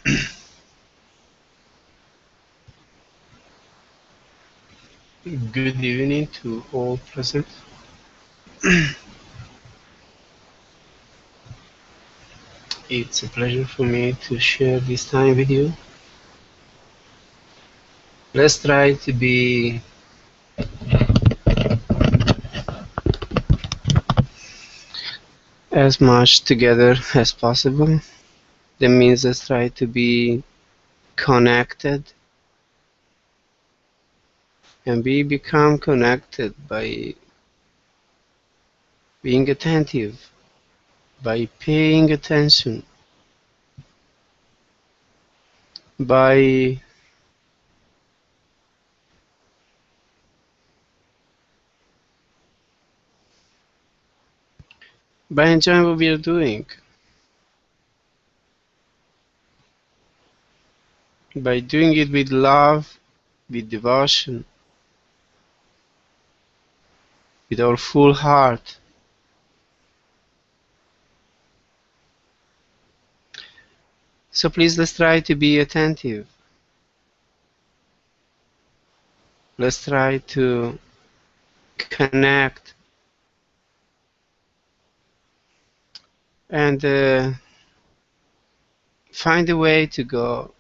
Good evening to all present. It's a pleasure for me to share this time with you. Let's try to be as much together as possible. That means let's try to be connected, and we become connected by being attentive, by paying attention, by enjoying what we are doing, by doing it with love, with devotion, with our full heart. So please, let's try to be attentive. Let's try to connect and find a way to go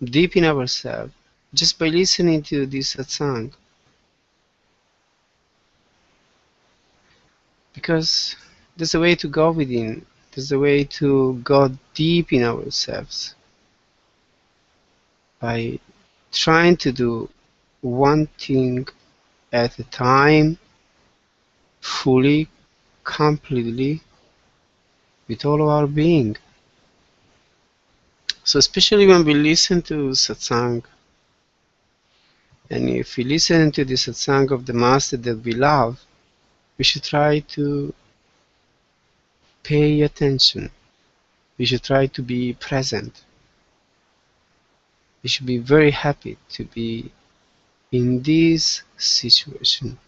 deep in ourselves just by listening to this satsang. Because there's a way to go within, there's a way to go deep in ourselves by trying to do one thing at a time, fully, completely, with all of our being. So especially when we listen to satsang, and if we listen to the satsang of the master that we love, we should try to pay attention. We should try to be present. We should be very happy to be in this situation.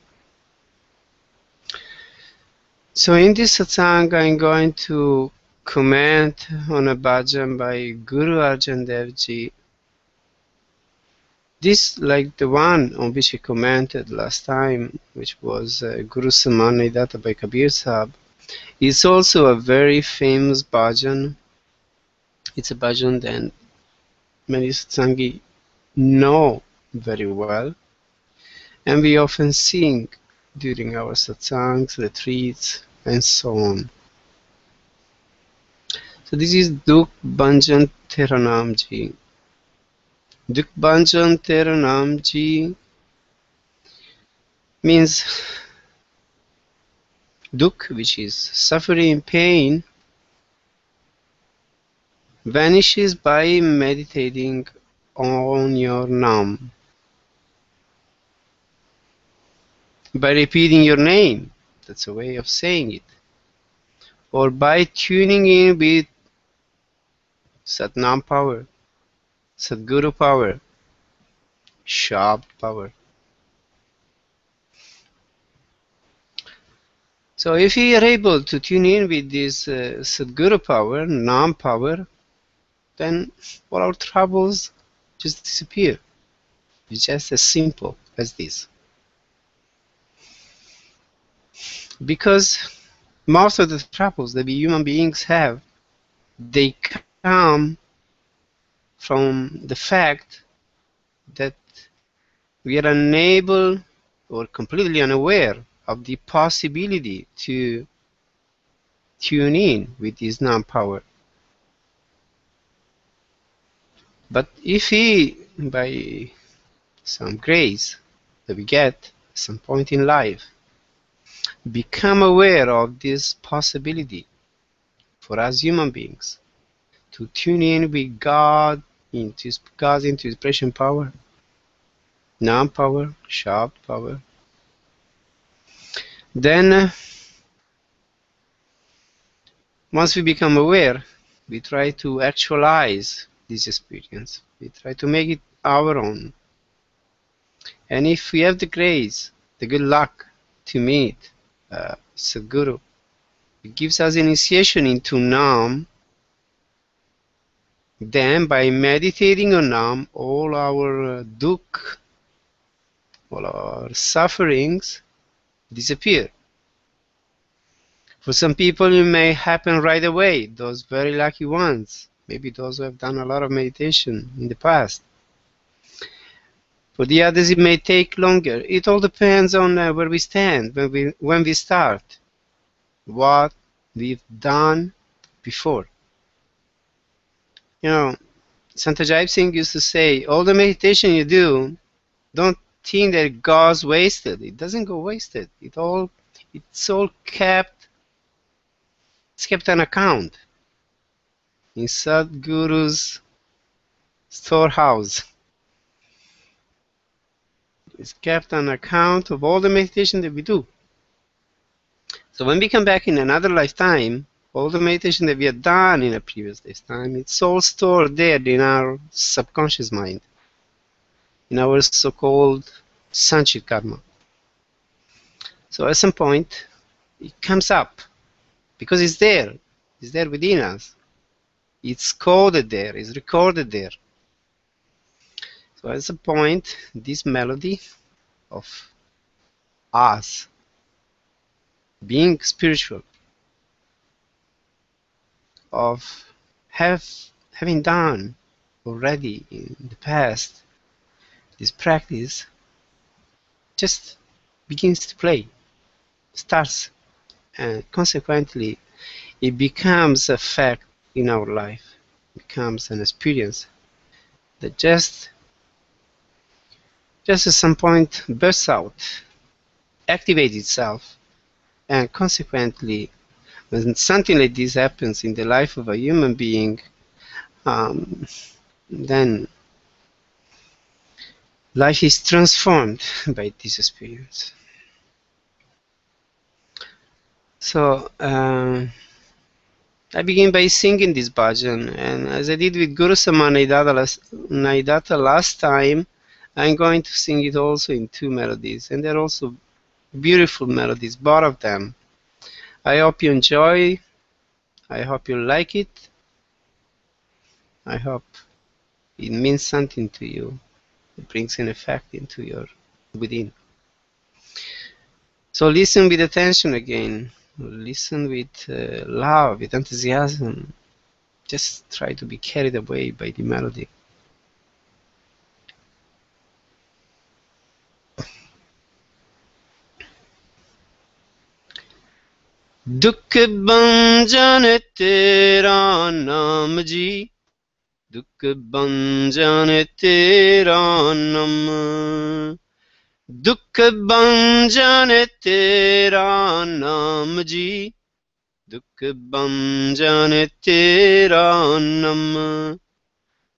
So in this satsang, I'm going to comment on a bhajan by Guru Arjan Dev Ji. This, like the one on which he commented last time, which was Guru Saman Data by Kabir Sahib, is also a very famous bhajan. It's a bhajan that many satsangi know very well, and we often sing during our satsangs, retreats, and so on. So this is Dukh Bhanjan Tera Naam Ji. Dukh Bhanjan Tera Naam Ji means Dukh, which is suffering, pain, vanishes by meditating on your Naam, by repeating your name. That's a way of saying it. Or by tuning in with Satnam power, Sadguru power, Shabd power. So if we are able to tune in with this Sadguru power, Naam power, then all our troubles just disappear. It's just as simple as this. Because most of the troubles that we human beings have, they come from the fact that we are unable or completely unaware of the possibility to tune in with this Naam power. But if we, by some grace that we get at some point in life, become aware of this possibility for us human beings to tune in with God, into God's inspiration power, Naam power, Shabd power, then once we become aware, we try to actualize this experience. We try to make it our own. And if we have the grace, the good luck to meet Sadguru, it gives us initiation into Naam. Then by meditating on Naam, all our dukh, all our sufferings disappear. For some people it may happen right away, those very lucky ones, maybe those who have done a lot of meditation in the past. For the others it may take longer. It all depends on where we stand when we start, what we've done before. You know, Sant Jai Singh used to say, all the meditation you do, don't think that it goes wasted. It doesn't go wasted. It's all kept. It's kept an account in Sadhguru's storehouse. It's kept an account of all the meditation that we do. So when we come back in another lifetime, all the meditation that we have done in a previous lifetime, it's all stored there in our subconscious mind, in our so-called Sanchit karma. So at some point, it comes up, because it's there within us. It's coded there, it's recorded there. So at some point, this melody of us being spiritual, of having done already in the past, this practice just begins to play, starts, and consequently it becomes a fact in our life, becomes an experience that just at some point bursts out, activates itself, and consequently when something like this happens in the life of a human being, then life is transformed by this experience. So I begin by singing this bhajan, and as I did with Guru Naidata last time, I'm going to sing it also in two melodies, and they're also beautiful melodies, both of them. I hope you enjoy, I hope you like it, I hope it means something to you, it brings an effect into your within. So listen with attention again, listen with love, with enthusiasm, just try to be carried away by the melody. दुख बंजन तेरा नाम जी, दुख बंजन तेरा नाम, दुख बंजन तेरा नाम जी, दुख बंजन तेरा नाम,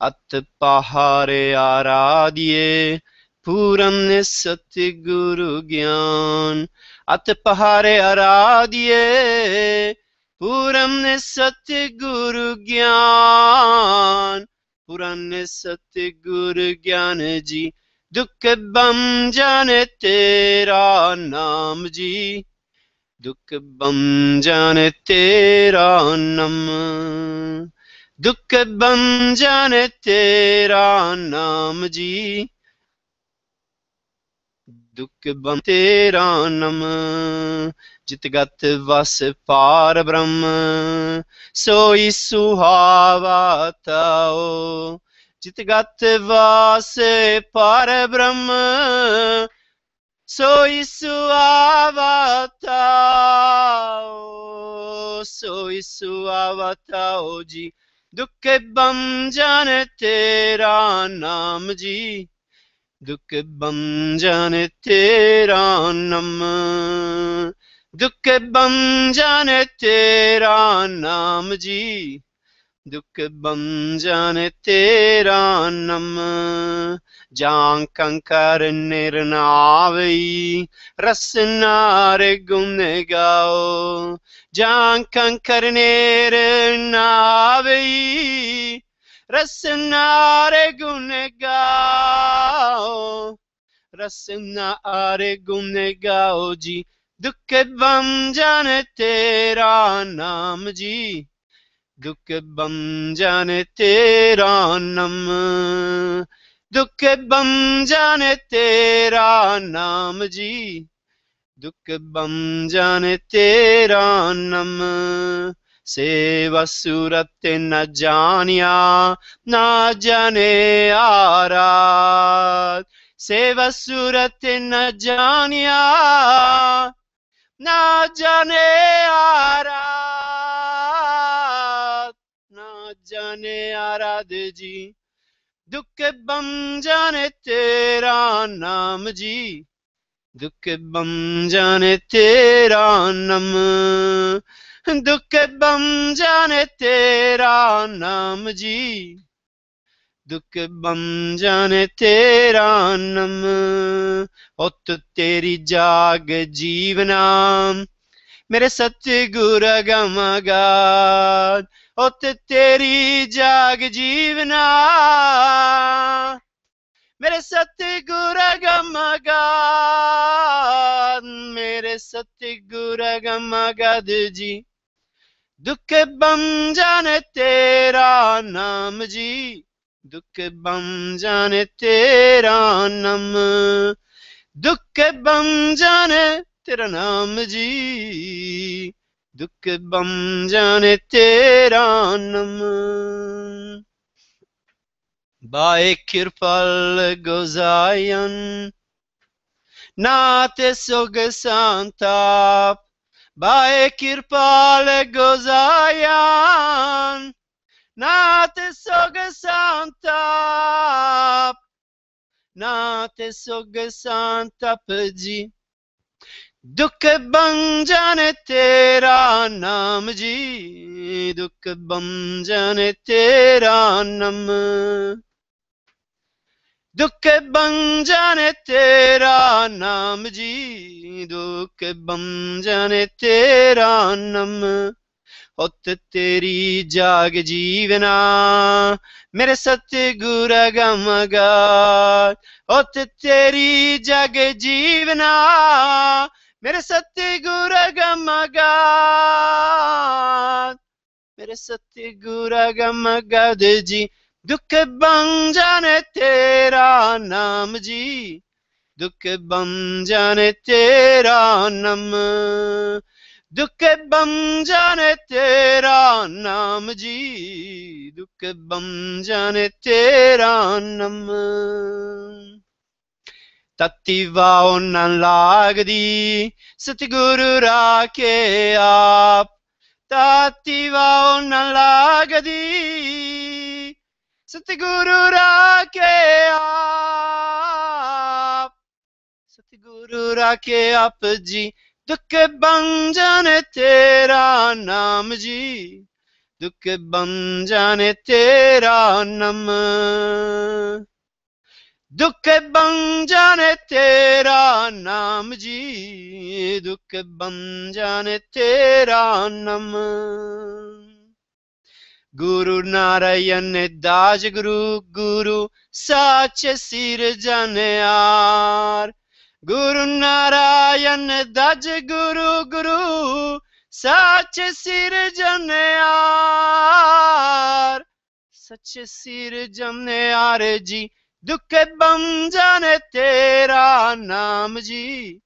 अत पहारे आराध्य पूरन सतगुरु ज्ञान, अत पहारे आराध्य पूरन सतगुरु ज्ञान, पूरन सतगुरु ज्ञान जी, दुख बंजन तेरा नाम जी, दुख बंजन तेरा नाम, दुख बंजन तेरा नाम जी, दुख बंजन तेरा नाम, जितगत वस पार ब्रह्म सोई सुहावा ताओ, जितगत वस पार ब्रह्म सोई सुहावा ताओ, सोई सुहावा ताओ जी, दुख बंजन तेरा नाम जी, दुख बंजन तेरा नाम, दुख बंजन तेरा नाम जी, दुख बंजन तेरा नाम, जां कंकर निर्नावई रसनार गुण गाओ, जां कंकर निर्नावई रसनार गुण गाओ, रसनार गुण गाओ जी, दुख बंजन तेरा नाम जी, दुख भंजन तेरा नाम, दुख भंजन तेरा नाम जी, दुख भंजन तेरा नाम। सेवा सूरत न जानिया, ना जाने आराध, सेवा सूरत न जानिया, ना जाने आराध, ना जाने आराध जी। दुख भंजन तेरा नाम जी, दुख भंजन तेरा नाम, दुख भंजन तेरा नाम जी, दुख भंजन तेरा नाम। उत तेरी जाग जीवना, मेरे सतगुर गमगान, उत तेरी जाग जीवना, मेरे सतगुर गमगान, मेरे सतगुर गमगद जी। दुख भंजन तेरा नाम जी, दुख भंजन तेरा नाम, दुख भंजन तेरा नाम जी, दुख भंजन तेरा नाम। By Kirpal Gozayan, Nate Sogasantap, by Kirpal Gozayan, Nate Sogasantap, Nate Sogasantap ji, दुख भंजन तेरा नाम जी, दुख भंजन तेरा नाम, दुख भंजन तेरा नाम जी, दुख भंजन तेरा नाम। उत तेरी जाग जीवना, मेरे सतगुर गमगान, उत तेरी जाग जीवना, मेरे सतगुर गमगान, मेरे सतगुर गमगद जी। दुख भंजन तेरा नाम जी, दुख भंजन तेरा नाम, दुख भंजन तेरा नाम जी, दुख भंजन तेरा नाम। तत्ती वाओ न लागदी, सतगुरु राखे आप, तत्ती वाओ न लागदी, सतगुरु राखे आप, सतगुरु राखे आप जी। दुख भंजन तेरा नाम जी, दुख भंजन तेरा नाम, दुख भंजन तेरा नाम जी, दुख भंजन तेरा नाम। गुरु नारायण दास गुरु, गुरु साच सिरजनहार, गुरु नारायण दास गुरु, गुरु साच सिरजनहार, सच सिरजनहार जी। दुख भंजन तेरा नाम जी,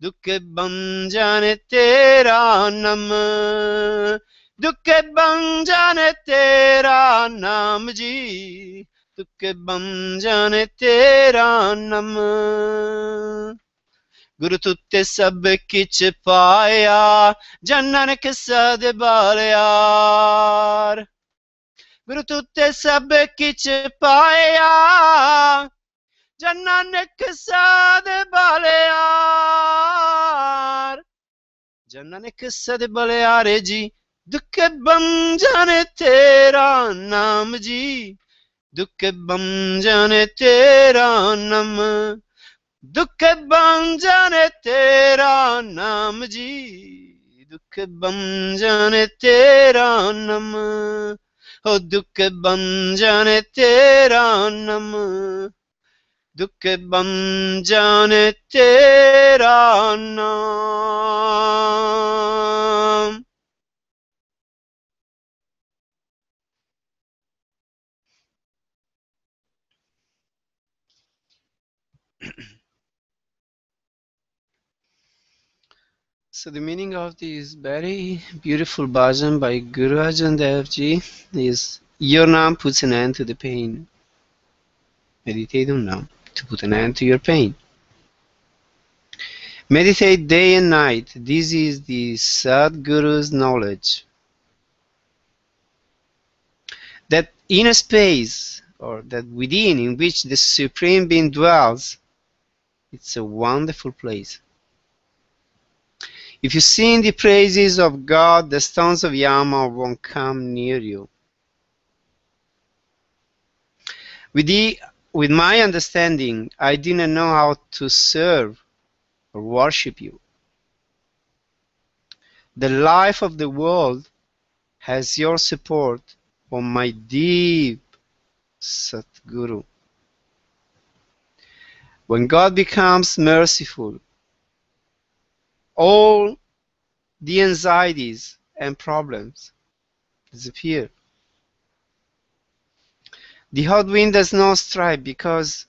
दुख भंजन तेरा नाम, दुख भंजन तेरा नाम जी, दुख भंजन तेरा नाम। गुरु तुते सब किच पाया, जन नानक सद बालियार, गुरु तुते सब किच पाया, जन नानक सद बालियार, जन नानक सद बालियार जी। दुख भंजन तेरा नाम जी, दुख भंजन तेरा नाम, दुख भंजन तेरा नाम जी, दुख भंजन तेरा नाम, ओ दुख भंजन तेरा नाम, दुख भंजन तेरा नाम। So the meaning of this very beautiful bhajan by Guru Arjan Dev Ji is Your Naam puts an end to the pain. Meditate on Naam to put an end to your pain. Meditate day and night. This is the Sadguru's knowledge. That inner space, or that within in which the Supreme Being dwells, it's a wonderful place. If you sing the praises of God, the stones of Yama won't come near you. With my understanding, I didn't know how to serve or worship you. The life of the world has your support, O my deep Satguru. When God becomes merciful, all the anxieties and problems disappear. The hot wind does not strike because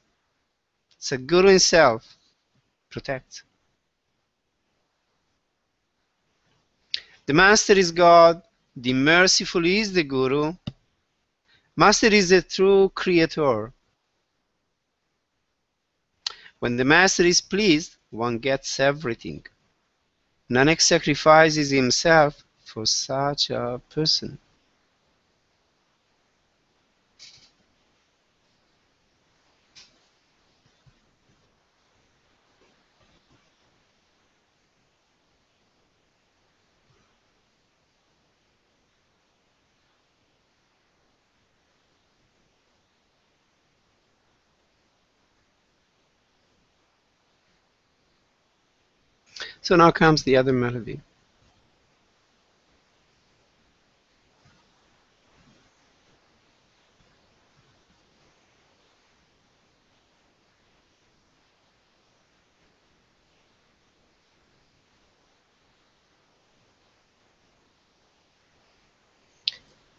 Sadguru himself protects. The Master is God, the merciful is the Guru. Master is the true creator. When the Master is pleased, one gets everything. Nanak sacrifices himself for such a person. So now comes the other melody.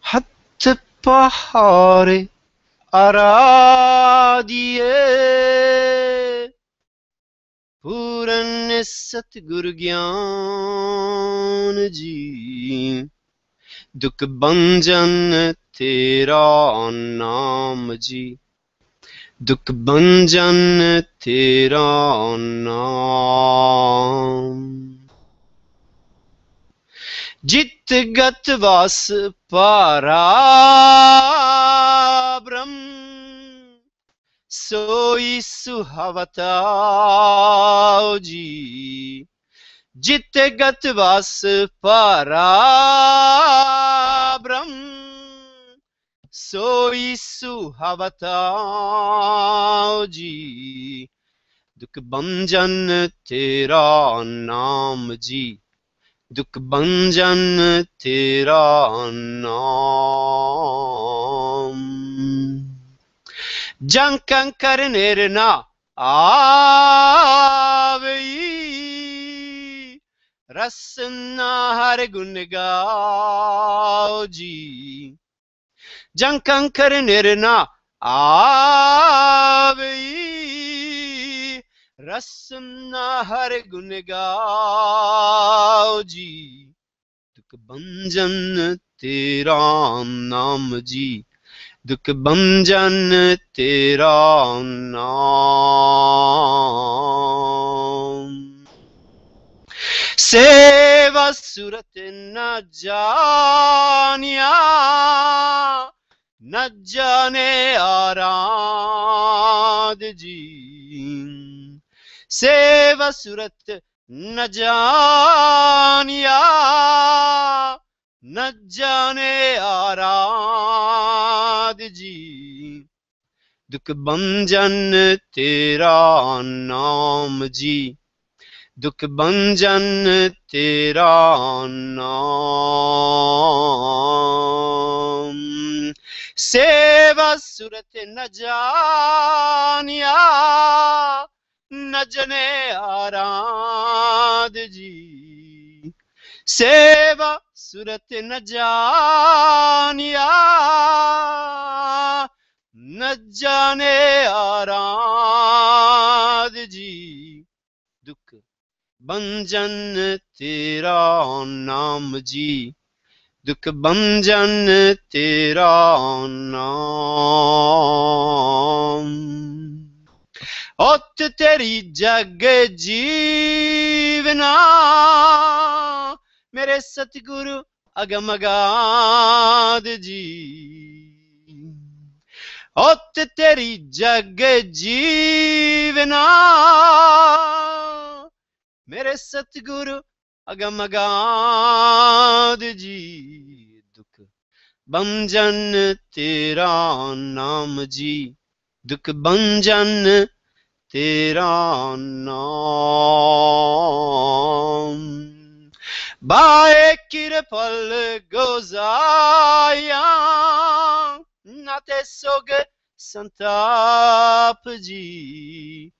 Hat pahare aradiye Puran Satguru Gyan Ji Dukh bhanjan tera naam ji Dukh bhanjan tera naam Jit gat vas para brahm Soi suhavata ji Jit gat vas para brahm Soi suhavata ji Dukh bhanjan tera naam ji Dukh bhanjan tera naam Jankan karner na aavei Rasna har gun gao ji Jankan karner na aavei Rasna har gun gao ji Dukh bhanjan tera naam ji Dukh bhanjan tera naam Seva surat na janya Na jane arad ji Seva surat na janya Na jane arad ji Dukh bhanjan tera naam ji Dukh bhanjan tera naam Seva surat na janya Na jane arad ji Seva surat na janya Na jane arad ji Dukh bhanjan tera naam ji, dukh bhanjan tera naam. Ot teri jag jeevna, mere Satguru Agamagad ji. Ot teri jag jeevna, mere Satguru Agamagad ji. Dukh bhanjan tera naam ji, dukh bhanjan tera naam. Bae kirpal gozaya, nate sog santap ji.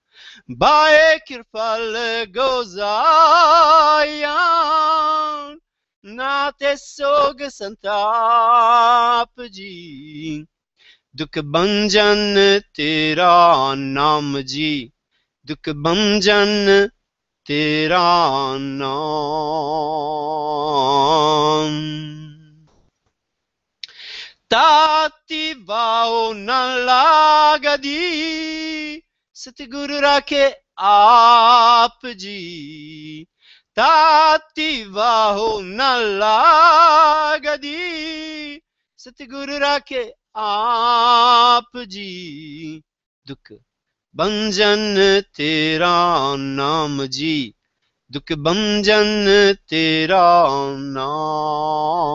Bae kirpal gozaya, nate sog santap ji. Dukh bhanjan tera naam ji, dukh bhanjan tera naam. Tati vao na lagadi, Satguru rakhe aap ji. Tati vao na lagadi, Satguru rakhe aap ji. Dukh bhanjan tera naam ji, dukh bhanjan tera naam.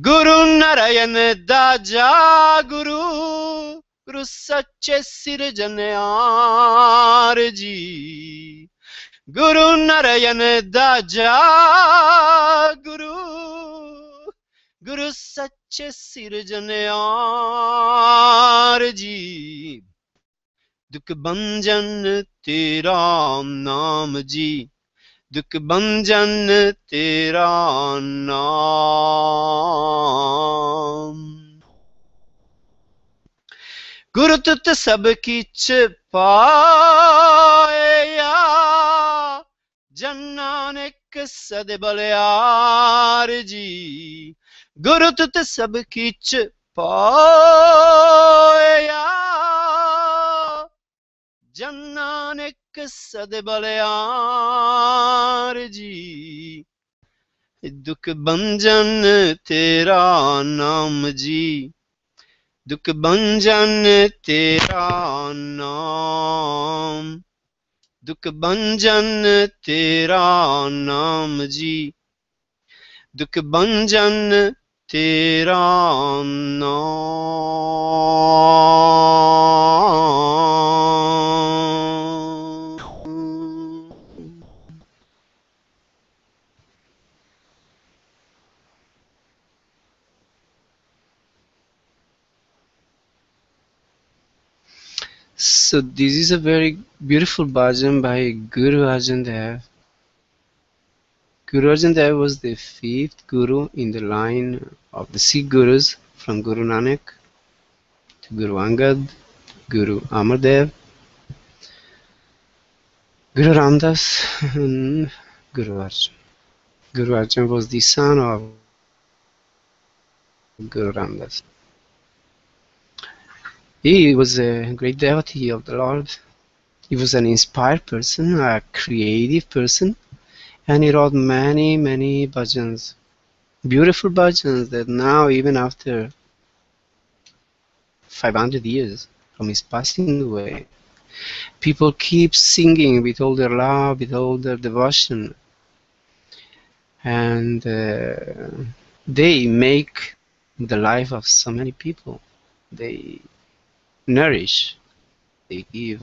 Guru Narayan Daja Guru, Guru Sache Sirjanayar ji. Guru Narayan Daja Guru, Guru Sache Sirjanayar ji. Dukh bhanjan tera naam ji, dukh bhanjan tera naam. Guru tut sab kich paaya, Jan Nanak sad balyar ji. Guru tut sab kich paaya, Jan Nanak sad balyar ji. Dukh bhanjan tera naam ji, dukh bhanjan tera naam. Dukh bhanjan tera naam ji, dukh bhanjan tera naam. So this is a very beautiful bhajan by Guru Arjan Dev. Guru Arjan Dev was the fifth guru in the line of the Sikh gurus from Guru Nanak to Guru Angad, Guru Amardev, Guru Ramdas, and Guru Arjan. Guru Arjan was the son of Guru Ramdas. He was a great devotee of the Lord. He was an inspired person, a creative person, and he wrote many, many bhajans. Beautiful bhajans that now, even after 500 years from his passing away, people keep singing with all their love, with all their devotion. And they make the life of so many people. They nourish, they give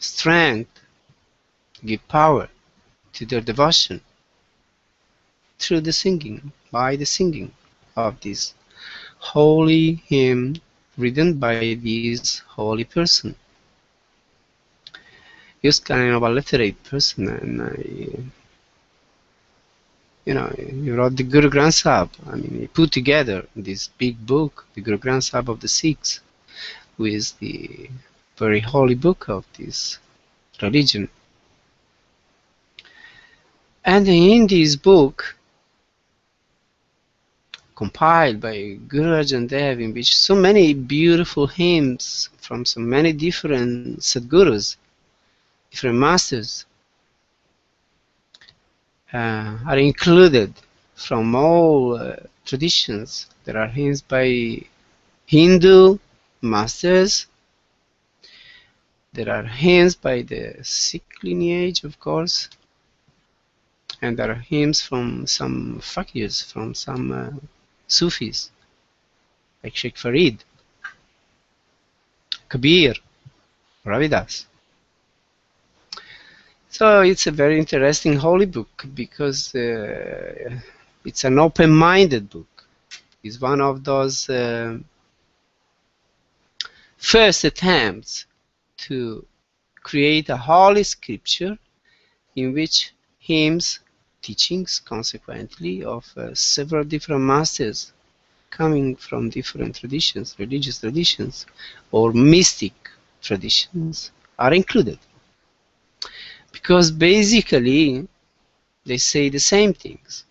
strength, give power to their devotion through the singing, by the singing of this holy hymn written by this holy person. He was kind of a literate person, and he wrote the Guru Granth Sahib. I mean, he put together this big book, the Guru Granth Sahib of the Sikhs, who is the very holy book of this religion. And in this book, compiled by Guru Arjan Dev, in which so many beautiful hymns from so many different Sadgurus, different masters, are included from all traditions. There are hymns by Hindu masters, there are hymns by the Sikh lineage, of course, and there are hymns from some fakirs, from some Sufis, like Sheikh Farid, Kabir, Ravidas. So it's a very interesting holy book because it's an open-minded book. It's one of those first attempts to create a holy scripture in which hymns, teachings, consequently, of several different masters coming from different traditions, religious traditions, or mystic traditions, are included. Because basically, they say the same things.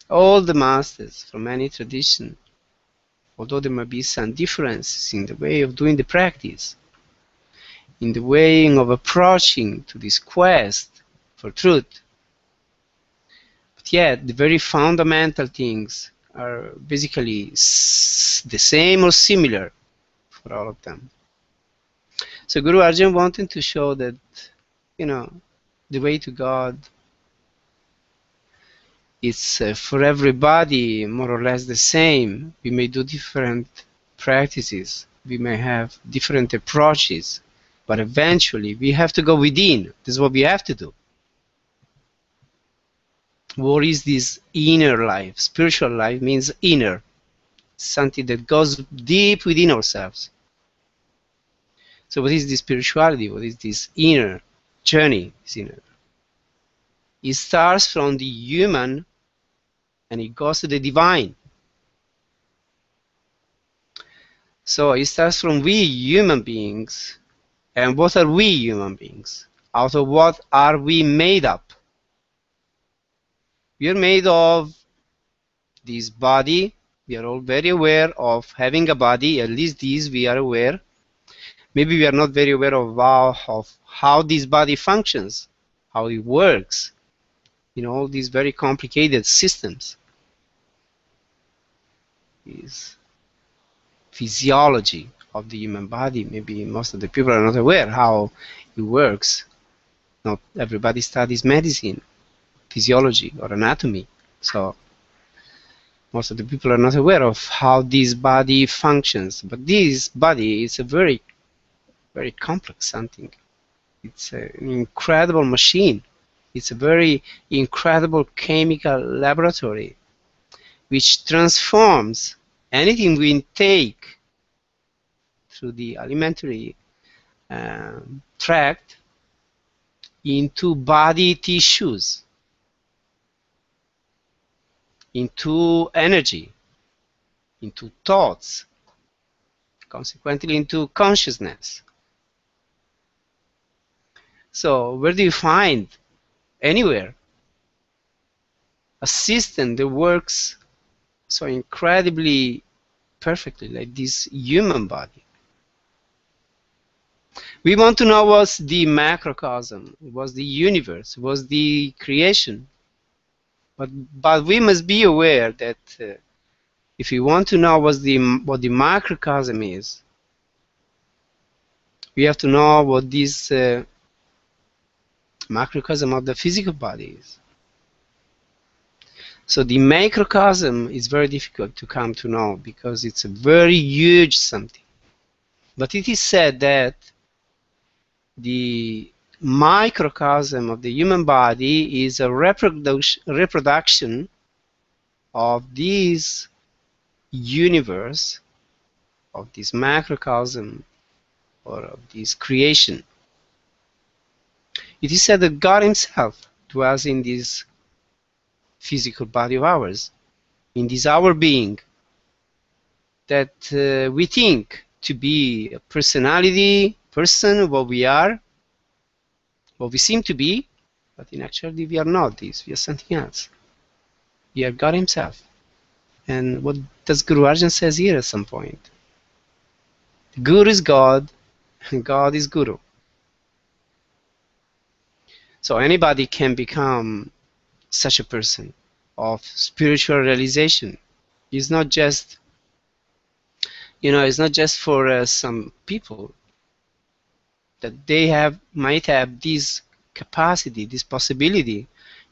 All the masters from any tradition, although there might be some differences in the way of doing the practice, in the way of approaching to this quest for truth, but yet the very fundamental things are basically the same or similar for all of them. So Guru Arjan wanted to show that, you know, the way to God is for everybody more or less the same. We may do different practices, we may have different approaches, but eventually we have to go within. This is what we have to do. What is this inner life? Spiritual life means inner, something that goes deep within ourselves. So what is this spirituality? What is this inner journey? It starts from the human and it goes to the divine. So it starts from we human beings. And what are we human beings? Out of what are we made up? We are made of this body. We are all very aware of having a body. At least these we are aware. Maybe we are not very aware of how this body functions, how it works, you know, all these very complicated systems. Is physiology of the human body. Maybe most of the people are not aware how it works. Not everybody studies medicine, physiology, or anatomy. So most of the people are not aware of how this body functions. But this body is a very, very complex something. It's an incredible machine. It's a very incredible chemical laboratory which transforms anything we intake through the alimentary tract into body tissues, into energy, into thoughts, consequently into consciousness. So where do you find anywhere a system that works so incredibly perfectly like this human body? We want to know what's the macrocosm, what's the universe, what's the creation. But we must be aware that if we want to know what the macrocosm is, we have to know what this macrocosm of the physical body is. So the macrocosm is very difficult to come to know because it's a very huge something. But it is said that the microcosm of the human body is a reproduction of this universe, of this macrocosm, or of this creation. It is said that God himself dwells in this physical body of ours, in this our being, that we think to be a personality, person, what we are, what we seem to be, but in actuality we are not this, we are something else. We are God himself. And what does Guru Arjan says here at some point? Guru is God, and God is Guru. So anybody can become such a person of spiritual realization. It's not just, it's not just for some people that they might have this capacity, this possibility.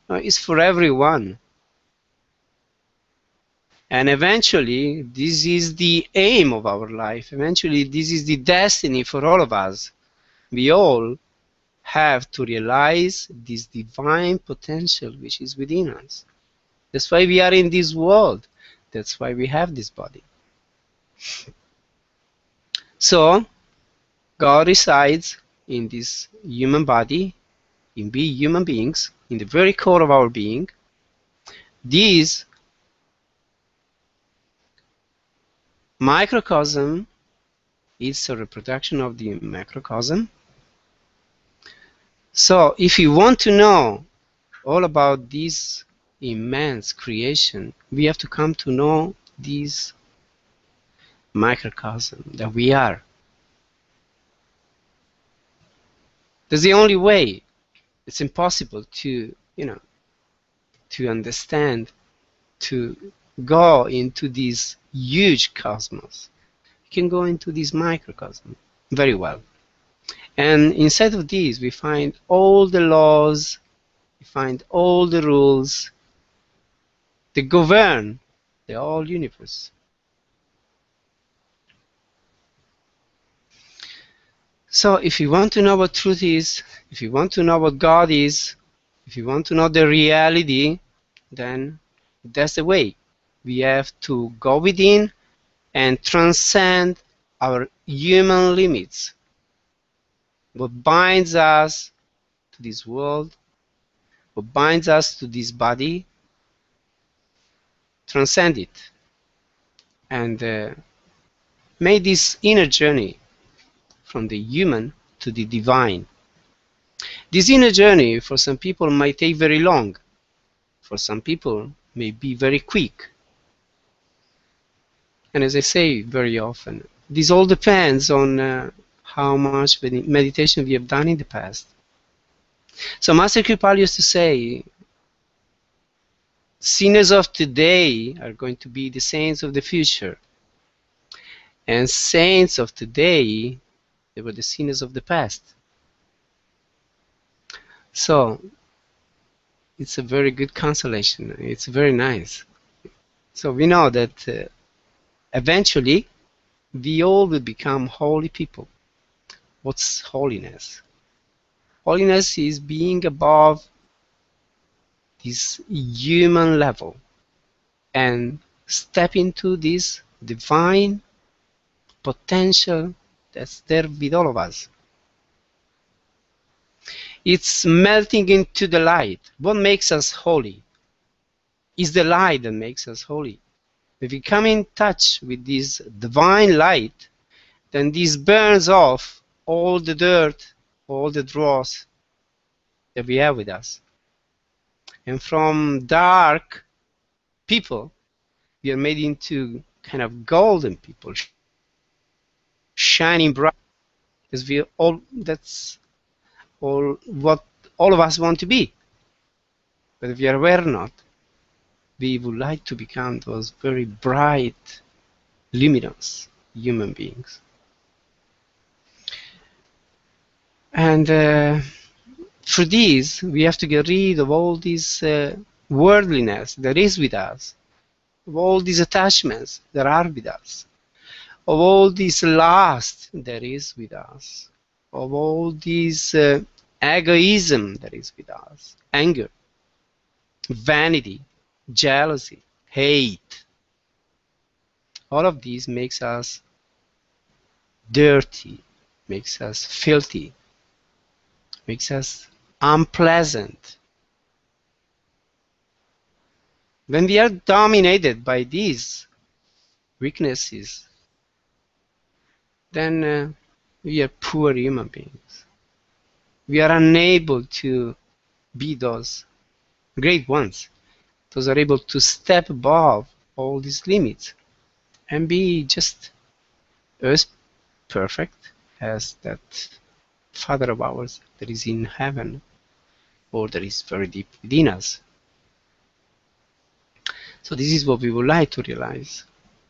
No, it's for everyone. And eventually, this is the aim of our life. Eventually, this is the destiny for all of us. We all have to realize this divine potential which is within us. That's why we are in this world. That's why we have this body. So, God resides in this human body, in being human beings, in the very core of our being. This microcosm is a reproduction of the macrocosm. So, if you want to know all about this immense creation, we have to come to know this microcosm that we are. That's the only way. It's impossible to, to understand, to go into this huge cosmos. You can go into this microcosm very well. And inside of this, we find all the laws, we find all the rules that govern the whole universe. So if you want to know what truth is, if you want to know what God is, if you want to know the reality, then that's the way. We have to go within and transcend our human limits. What binds us to this world, what binds us to this body, transcend it. And make this inner journey from the human to the divine. This inner journey for some people might take very long. For some people may be very quick. And as I say very often, this all depends on how much meditation we have done in the past. So Master Kripal used to say, sinners of today are going to be the saints of the future. And saints of today, they were the sinners of the past. So it's a very good consolation. It's very nice. So we know that eventually we all will become holy people. What's holiness? Holiness is being above this human level and step into this divine potential that's there with all of us. It's melting into the light. What makes us holy? Is the light that makes us holy. If we come in touch with this divine light, then this burns off all the dirt, all the dross that we have with us. And from dark people, we are made into kind of golden people, shining bright. Because that's all what all of us want to be. But if we are aware or not, we would like to become those very bright, luminous human beings. And for this, we have to get rid of all this worldliness that is with us, of all these attachments that are with us, of all this lust that is with us, of all this egoism that is with us, anger, vanity, jealousy, hate. All of these makes us dirty, makes us filthy, makes us unpleasant. When we are dominated by these weaknesses, then we are poor human beings. We are unable to be those great ones. Those are able to step above all these limits and be just as perfect as that Father of ours that is in heaven, or that is very deep within us. So this is what we would like to realize.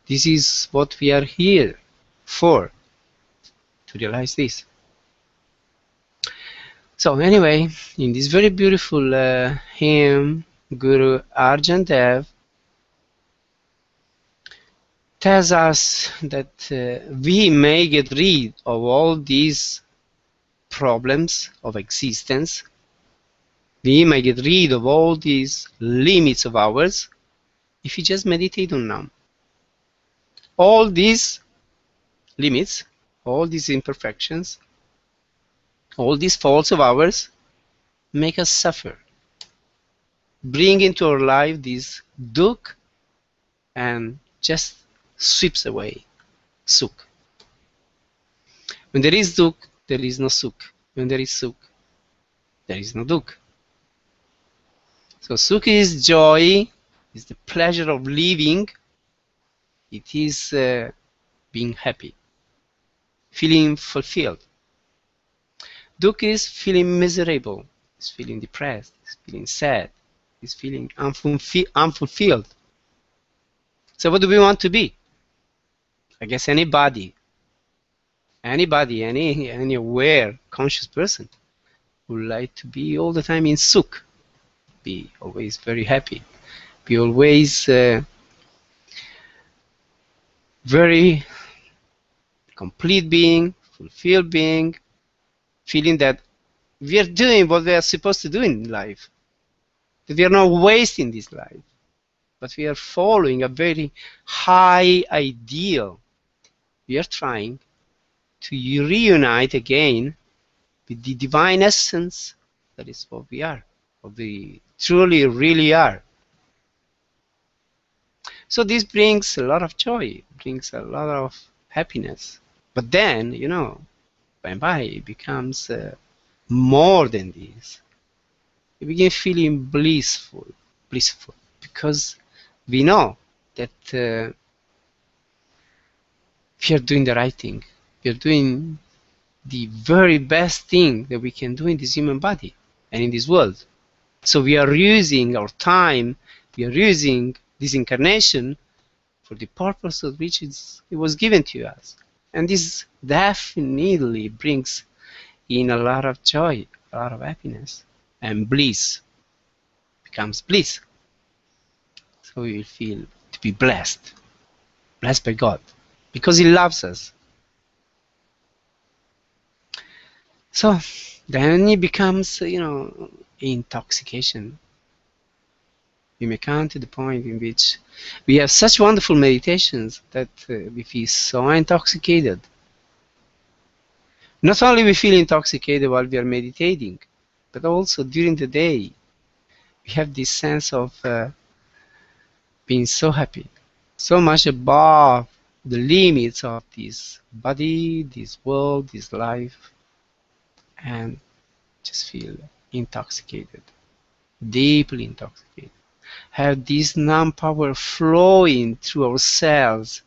This is what we are here for, to realize this. So anyway, in this very beautiful hymn, Guru Arjan Dev tells us that we may get rid of all these problems of existence. We may get rid of all these limits of ours if we just meditate on Nam. All these limits, all these imperfections, all these faults of ours make us suffer. Bring into our life this dukh and just sweeps away sukh. When there is dukh, there is no sukh. When there is sukh, there is no dukh. So sukh is joy, is the pleasure of living. It is being happy, feeling fulfilled. Dukh is feeling miserable, is feeling depressed, is feeling sad, is feeling unfulfilled. So what do we want to be? I guess anybody, any aware, conscious person would like to be all the time in sukh, be always very happy, be always very complete being, fulfilled being, feeling that we are doing what we are supposed to do in life, that we are not wasting this life, but we are following a very high ideal. We are trying to reunite again with the divine essence that is what we are, what we truly really are. So this brings a lot of joy, brings a lot of happiness. But then, you know, by and by it becomes more than this. We begin feeling blissful, because we know that we are doing the right thing. We are doing the very best thing that we can do in this human body and in this world. So we are using our time, we are using this incarnation for the purpose of which it was given to us. And this definitely brings in a lot of joy, a lot of happiness, and bliss becomes bliss. So we will feel to be blessed by God, because He loves us. So then it becomes, you know, intoxication. We may come to the point in which we have such wonderful meditations that we feel so intoxicated. Not only we feel intoxicated while we are meditating, but also during the day we have this sense of being so happy, so much above the limits of this body, this world, this life, and just feel intoxicated, deeply intoxicated. Have this Nam power flowing through our cells,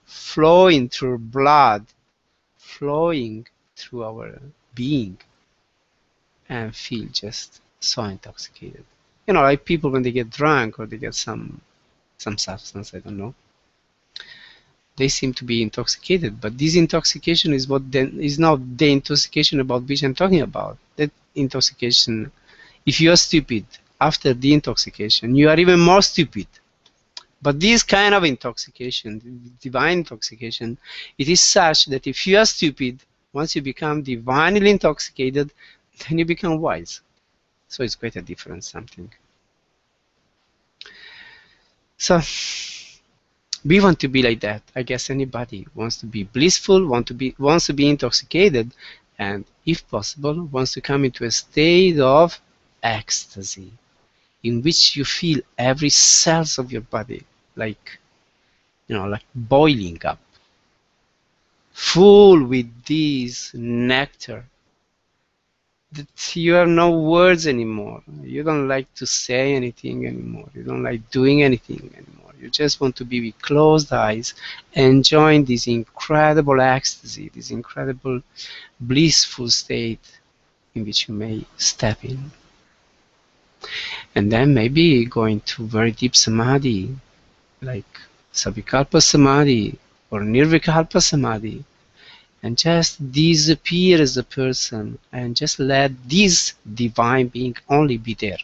flowing through our blood, flowing through our being, and feel just so intoxicated. You know, like people when they get drunk or they get some substance, I don't know, they seem to be intoxicated, but this intoxication is what then is not the intoxication about which I'm talking about. That intoxication, if you are stupid after the intoxication, you are even more stupid. But this kind of intoxication, divine intoxication, it is such that if you are stupid, once you become divinely intoxicated, then you become wise. So it's quite a different something. So we want to be like that. I guess anybody wants to be blissful, wants to be intoxicated, and if possible, wants to come into a state of ecstasy, in which you feel every cells of your body like, you know, like boiling up, full with this nectar, that you have no words anymore. You don't like to say anything anymore. You don't like doing anything anymore. You just want to be with closed eyes, enjoying this incredible ecstasy, this incredible blissful state in which you may step in. And then maybe going to very deep samadhi, like Savikalpa Samadhi or Nirvikalpa Samadhi, and just disappear as a person and just let this divine being only be there.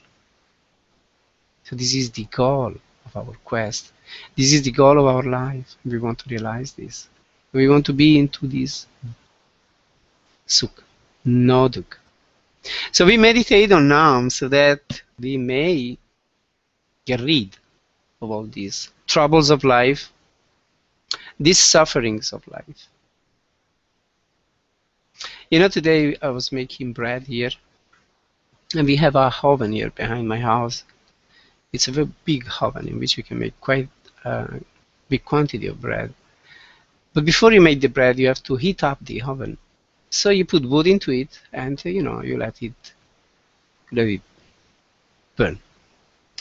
So this is the goal of our quest. This is the goal of our life. We want to realize this. We want to be into this sukha, no dukkha. So we meditate on Naam so that we may get rid of all these troubles of life, these sufferings of life. You know, today I was making bread here, and we have a oven here behind my house. It's a very big oven in which we can make quite a big quantity of bread. But before you make the bread, you have to heat up the oven. So you put wood into it, and you know, you let it burn.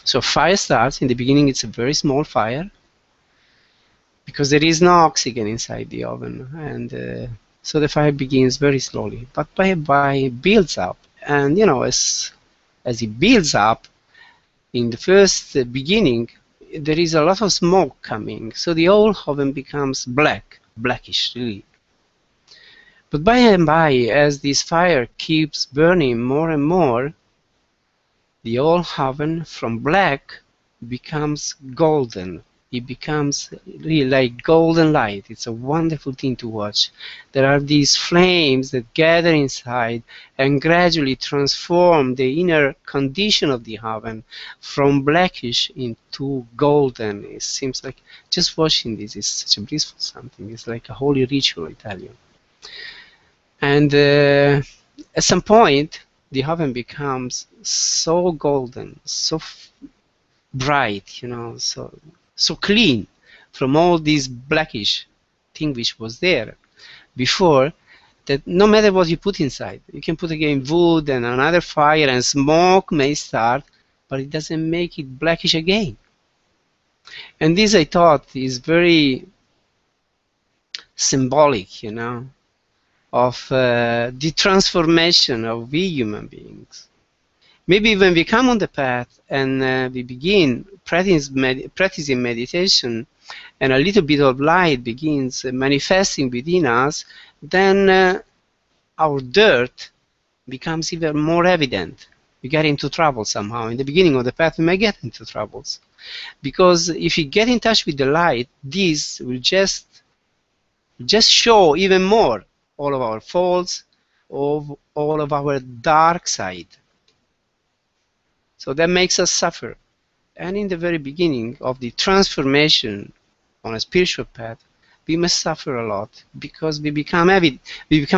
So fire starts. In the beginning, it's a very small fire because there is no oxygen inside the oven, and so the fire begins very slowly. But by it builds up, and you know, as it builds up, in the first beginning, there is a lot of smoke coming, so the whole oven becomes blackish, really. But by and by, as this fire keeps burning more and more, the whole oven from black becomes golden. It becomes really like golden light. It's a wonderful thing to watch. There are these flames that gather inside and gradually transform the inner condition of the oven from blackish into golden. It seems like just watching this is such a blissful something. It's like a holy ritual, I tell you. And at some point, the oven becomes so golden, so bright, you know, so clean from all this blackish thing which was there before, that no matter what you put inside, you can put again wood and another fire and smoke may start, but it doesn't make it blackish again. And this, I thought, is very symbolic, you know, of the transformation of we human beings. Maybe when we come on the path and we begin practicing meditation, and a little bit of light begins manifesting within us, then our dirt becomes even more evident. We get into trouble somehow. In the beginning of the path, we may get into troubles. Because if we get in touch with the light, this will just show even more all of our faults, of all of our dark side. So that makes us suffer. And in the very beginning of the transformation on a spiritual path, we must suffer a lot because we become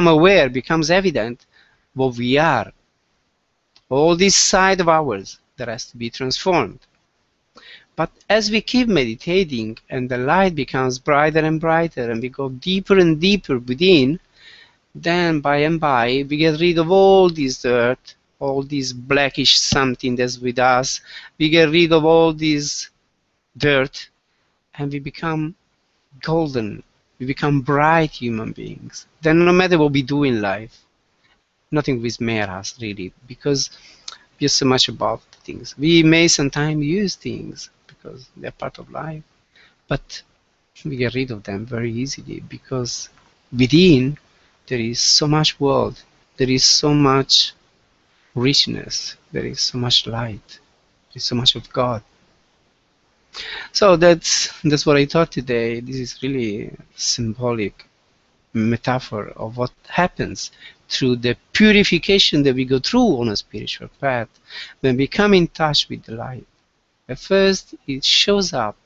aware, becomes evident what we are. All this side of ours that has to be transformed. But as we keep meditating and the light becomes brighter and brighter and we go deeper and deeper within, then by and by we get rid of all this dirt, all this blackish something that's with us. We get rid of all this dirt and we become golden. We become bright human beings. Then no matter what we do in life, nothing will smear us really, because we're so much above things. We may sometimes use things because they're part of life, but we get rid of them very easily because within there is so much world, there is so much richness, there is so much light, there is so much of God. So that's what I thought today. This is really symbolic metaphor of what happens through the purification that we go through on a spiritual path when we come in touch with the light. At first it shows up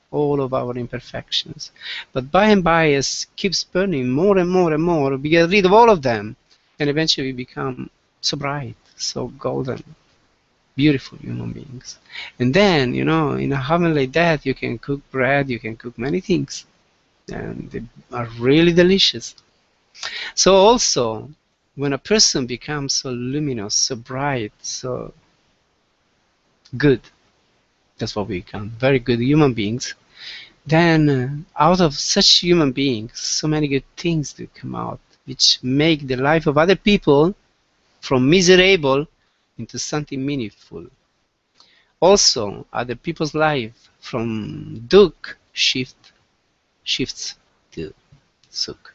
all of our imperfections, but by and by, as it keeps burning more and more and more, we get rid of all of them, and eventually we become so bright, so golden, beautiful human beings. And then, you know, in a oven like that, you can cook bread, you can cook many things, and they are really delicious. So also, when a person becomes so luminous, so bright, so good, that's what we become, very good human beings, then out of such human beings, so many good things do come out, which make the life of other people from miserable into something meaningful. Also, other people's life from Dukh shifts to Sukh.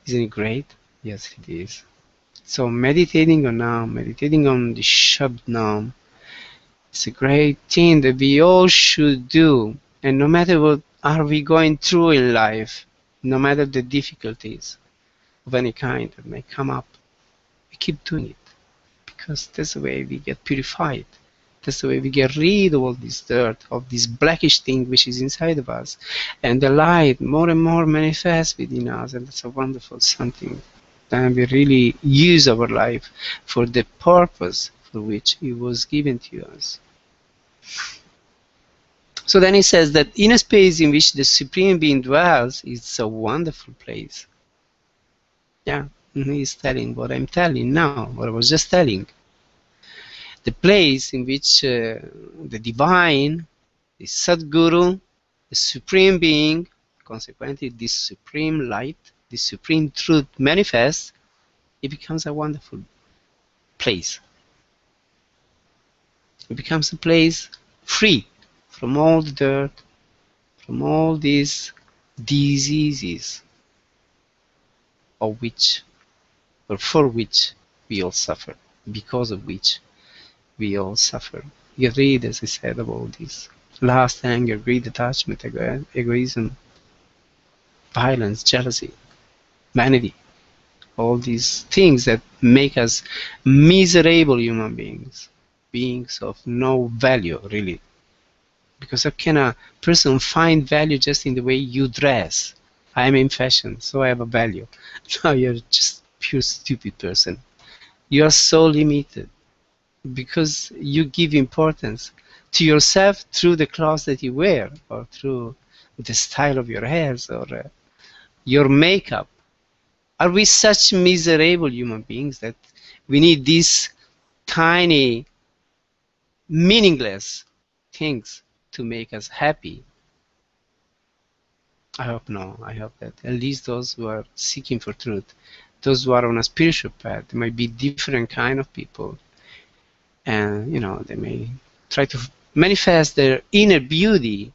Isn't it great? Yes, it is. So meditating on Naam, meditating on the Shabd Naam, it's a great thing that we all should do. And no matter what are we going through in life, no matter the difficulties of any kind that may come up, we keep doing it. Because that's the way we get purified. That's the way we get rid of all this dirt, of this blackish thing which is inside of us. And the light more and more manifests within us, and that's a wonderful something. Then we really use our life for the purpose for which it was given to us. So then he says that in a space in which the Supreme Being dwells, it's a wonderful place. Yeah, he's telling what I'm telling now, what I was just telling. The place in which the divine, the Sadguru, the Supreme Being, consequently this Supreme Light, the Supreme Truth manifests, it becomes a wonderful place. It becomes a place free from all the dirt, from all these diseases of which, or for which we all suffer, because of which we all suffer. Get rid, as I said, of all this lust, anger, greed, attachment, egoism, violence, jealousy, vanity, all these things that make us miserable human beings, beings of no value, really. Because how can a person find value just in the way you dress? I'm in fashion, so I have a value. No, you're just pure stupid person. You are so limited because you give importance to yourself through the clothes that you wear, or through the style of your hairs, or your makeup. Are we such miserable human beings that we need these tiny, meaningless things to make us happy? I hope no. I hope that at least those who are seeking for truth, those who are on a spiritual path, they might be different kind of people, and they may try to manifest their inner beauty,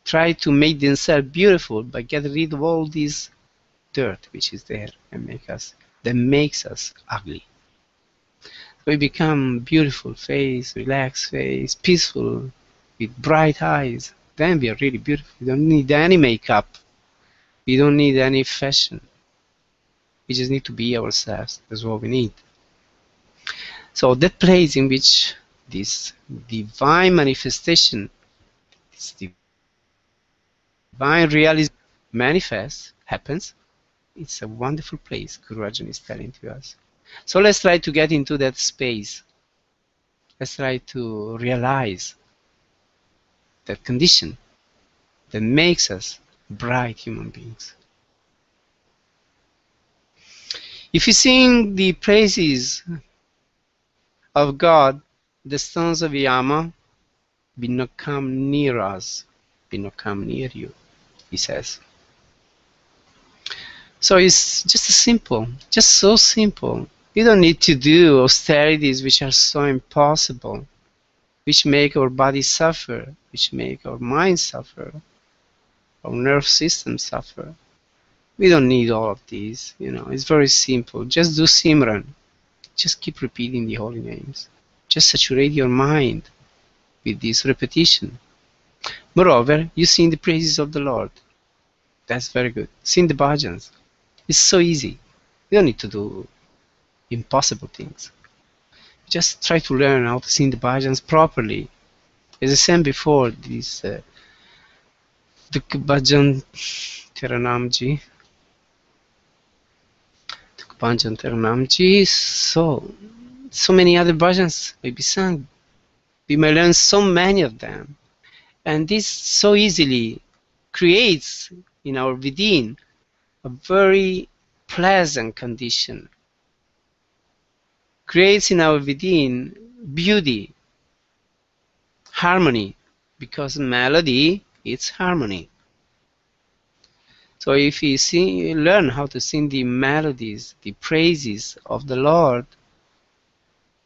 try to make themselves beautiful by getting rid of all this dirt which is there and makes us ugly. We become beautiful face, relaxed face, peaceful, with bright eyes. Then we are really beautiful. We don't need any makeup. We don't need any fashion. We just need to be ourselves. That's what we need. So that place in which this divine manifestation, this divine realization manifests, happens, it's a wonderful place, Guru Arjan is telling to us. So let's try to get into that space. Let's try to realize that condition that makes us bright human beings. If you sing the praises of God, the stones of Yama will not come near us, will not come near you, he says. So it's just simple, just so simple. You don't need to do austerities which are so impossible, which make our body suffer, which make our mind suffer, our nerve system suffer. We don't need all of these, it's very simple. Just do Simran. Just keep repeating the holy names. Just saturate your mind with this repetition. Moreover, you sing the praises of the Lord. That's very good. Sing the bhajans. It's so easy. You don't need to do impossible things. Just try to learn how to sing the bhajans properly. As I said before, this Dukh bhajan tera naam ji, Dukh bhajan tera naam ji, so many other bhajans may be sung. We may learn so many of them, and this so easily creates in our within a very pleasant condition, creates in our within beauty, harmony, because melody is harmony. So if we learn how to sing the melodies, the praises of the Lord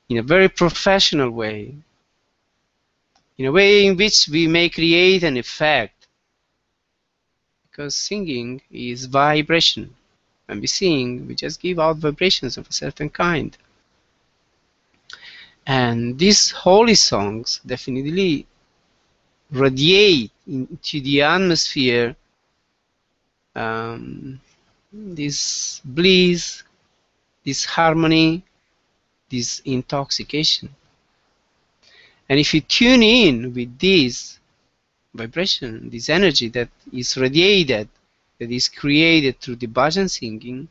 in a very professional way, in a way in which we may create an effect, because singing is vibration. When we sing, we just give out vibrations of a certain kind. And these holy songs definitely radiate into the atmosphere this bliss, this harmony, this intoxication. And if you tune in with this vibration, this energy that is radiated, that is created through the bhajan singing,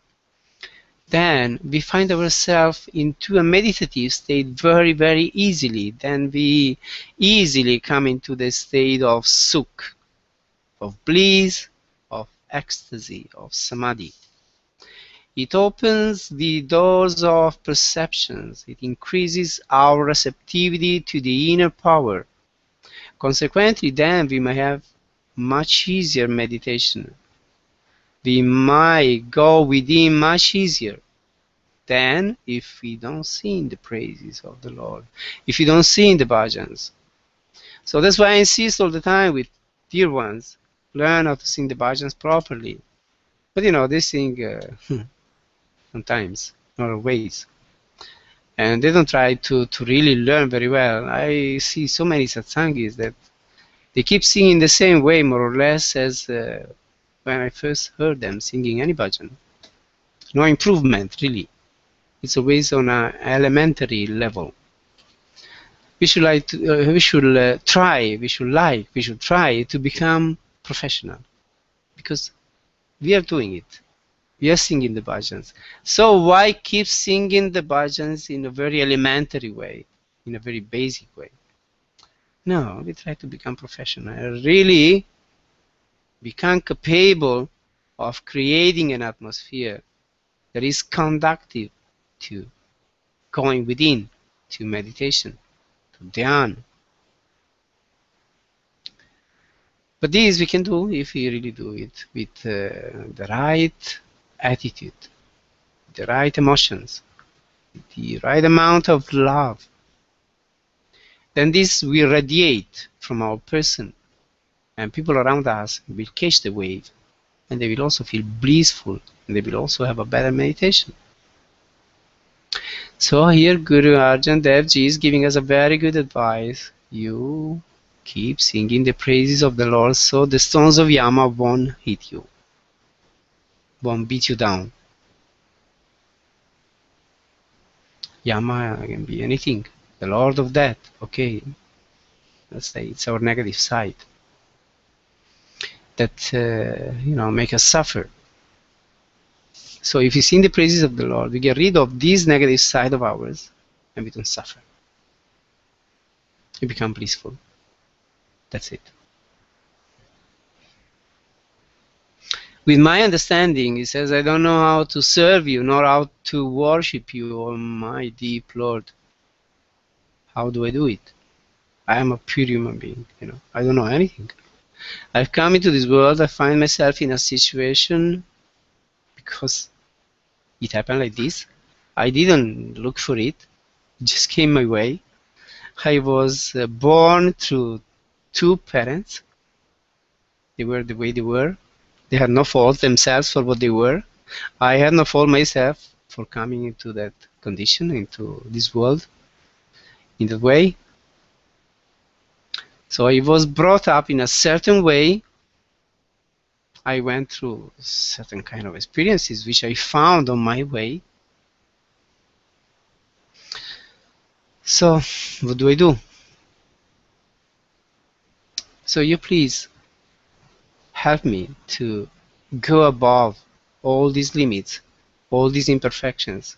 then we find ourselves into a meditative state very, very easily. Then we easily come into the state of sukh, of bliss, of ecstasy, of samadhi. It opens the doors of perceptions. It increases our receptivity to the inner power. Consequently, then we may have much easier meditation. We might go within much easier than if we don't sing the praises of the Lord, if we don't sing the bhajans. So that's why I insist all the time with dear ones, learn how to sing the bhajans properly. But they sing sometimes, not always. And they don't try to really learn very well. I see so many satsangis that they keep singing the same way, more or less, as when I first heard them singing any bhajan. No improvement, really. It's always on an elementary level. We should try to become professional, because we are doing it. We are singing the bhajans. So why keep singing the bhajans in a very elementary way, in a very basic way? No, we try to become professional. Really become capable of creating an atmosphere that is conducive to going within, to meditation, to dhyan. But this we can do if we really do it with the right attitude, the right emotions, the right amount of love. Then this will radiate from our person, and people around us will catch the wave, and they will also feel blissful, and they will also have a better meditation. So here Guru Arjan Dev Ji is giving us a very good advice. You keep singing the praises of the Lord, so the stones of Yama won't hit you, won't beat you down. Yama can be anything. The Lord of Death, okay, let's say it's our negative side that make us suffer. So if we sing the praises of the Lord, we get rid of this negative side of ours, and we don't suffer. We become blissful. That's it. With my understanding, he says, I don't know how to serve you, nor how to worship you, oh my deep Lord. How do I do it? I am a pure human being, I don't know anything. I've come into this world, I find myself in a situation because it happened like this. I didn't look for it. It just came my way. I was born through two parents. They were the way they were. They had no fault themselves for what they were. I had no fault myself for coming into that condition, into this world, in that way. So I was brought up in a certain way. I went through certain kind of experiences which I found on my way. So what do I do? So you please help me to go above all these limits, all these imperfections,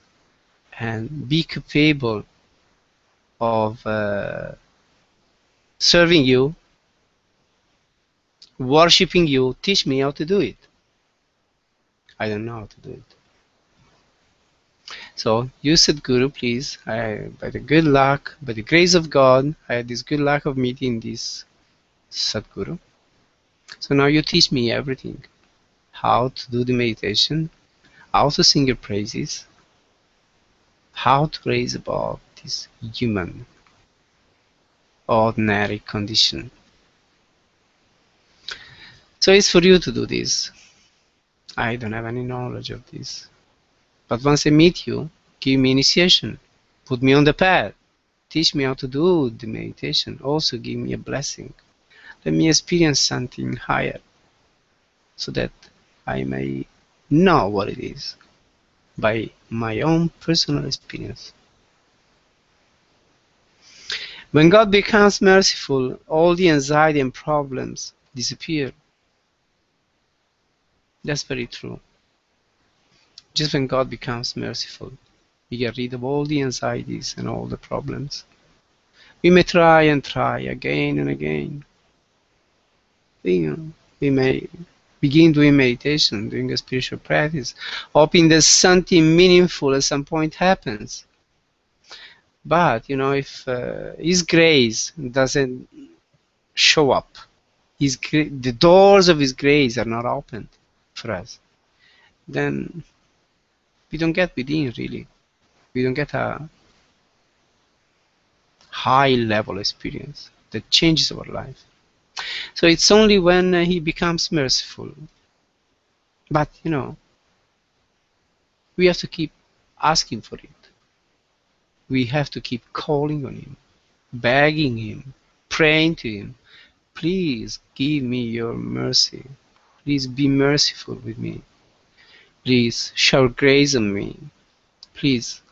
and be capable of serving you, worshipping you. Teach me how to do it. I don't know how to do it. So you Sadhguru, please, by the good luck, by the grace of God, I had this good luck of meeting this Sadhguru. So now you teach me everything. How to do the meditation, how to sing your praises, how to raise above this human, ordinary condition. So it's for you to do this. I don't have any knowledge of this. But once I meet you, give me initiation. Put me on the path. Teach me how to do the meditation. Also give me a blessing. Let me experience something higher so that I may know what it is by my own personal experience. When God becomes merciful, all the anxiety and problems disappear. That's very true. Just when God becomes merciful, we get rid of all the anxieties and all the problems. We may try and try again and again. We may begin doing meditation, doing a spiritual practice, hoping that something meaningful at some point happens. But, if His grace doesn't show up, the doors of His grace are not opened for us, then we don't get within, really. We don't get a high level experience that changes our life. So it's only when He becomes merciful. But, we have to keep asking for it. We have to keep calling on Him, begging Him, praying to Him. Please give me your mercy. Please be merciful with me. Please shower grace on me. Please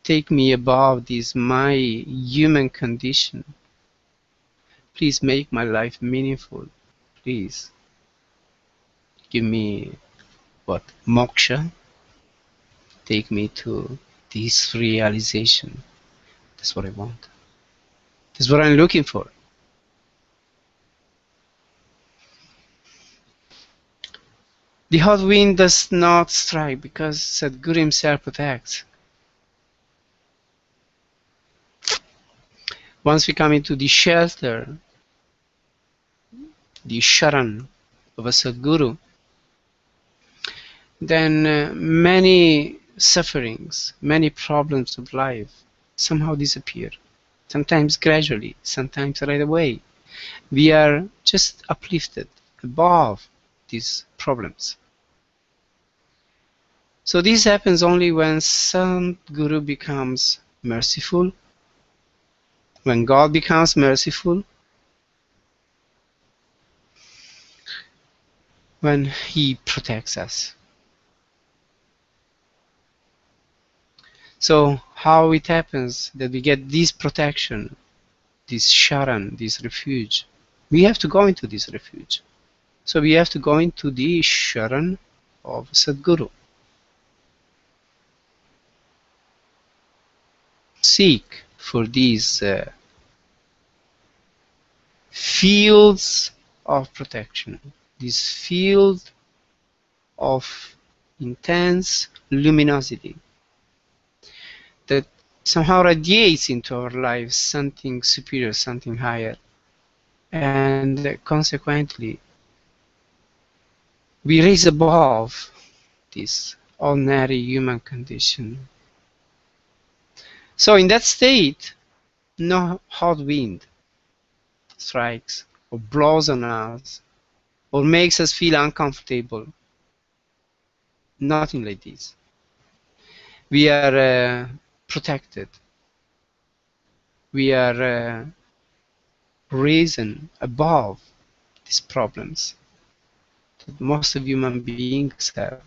take me above this my human condition. Please make my life meaningful. Please give me moksha. Take me to this realization. That's what I want. That's what I'm looking for. The hot wind does not strike because Sadhguru himself protects. Once we come into the shelter, the sharan of a Sadhguru, then many sufferings, many problems of life somehow disappear. Sometimes gradually, sometimes right away. We are just uplifted above these problems. So this happens only when Sadhguru becomes merciful, when God becomes merciful, when He protects us. So how it happens that we get this protection, this sharan, this refuge? We have to go into this refuge. So we have to go into the sharan of Sadhguru. Seek for these fields of protection, this field of intense luminosity that somehow radiates into our lives something superior, something higher, and consequently we raise above this ordinary human condition. So in that state, no hot wind strikes or blows on us or makes us feel uncomfortable. Nothing like this. We are protected. We are risen above these problems that most of human beings have.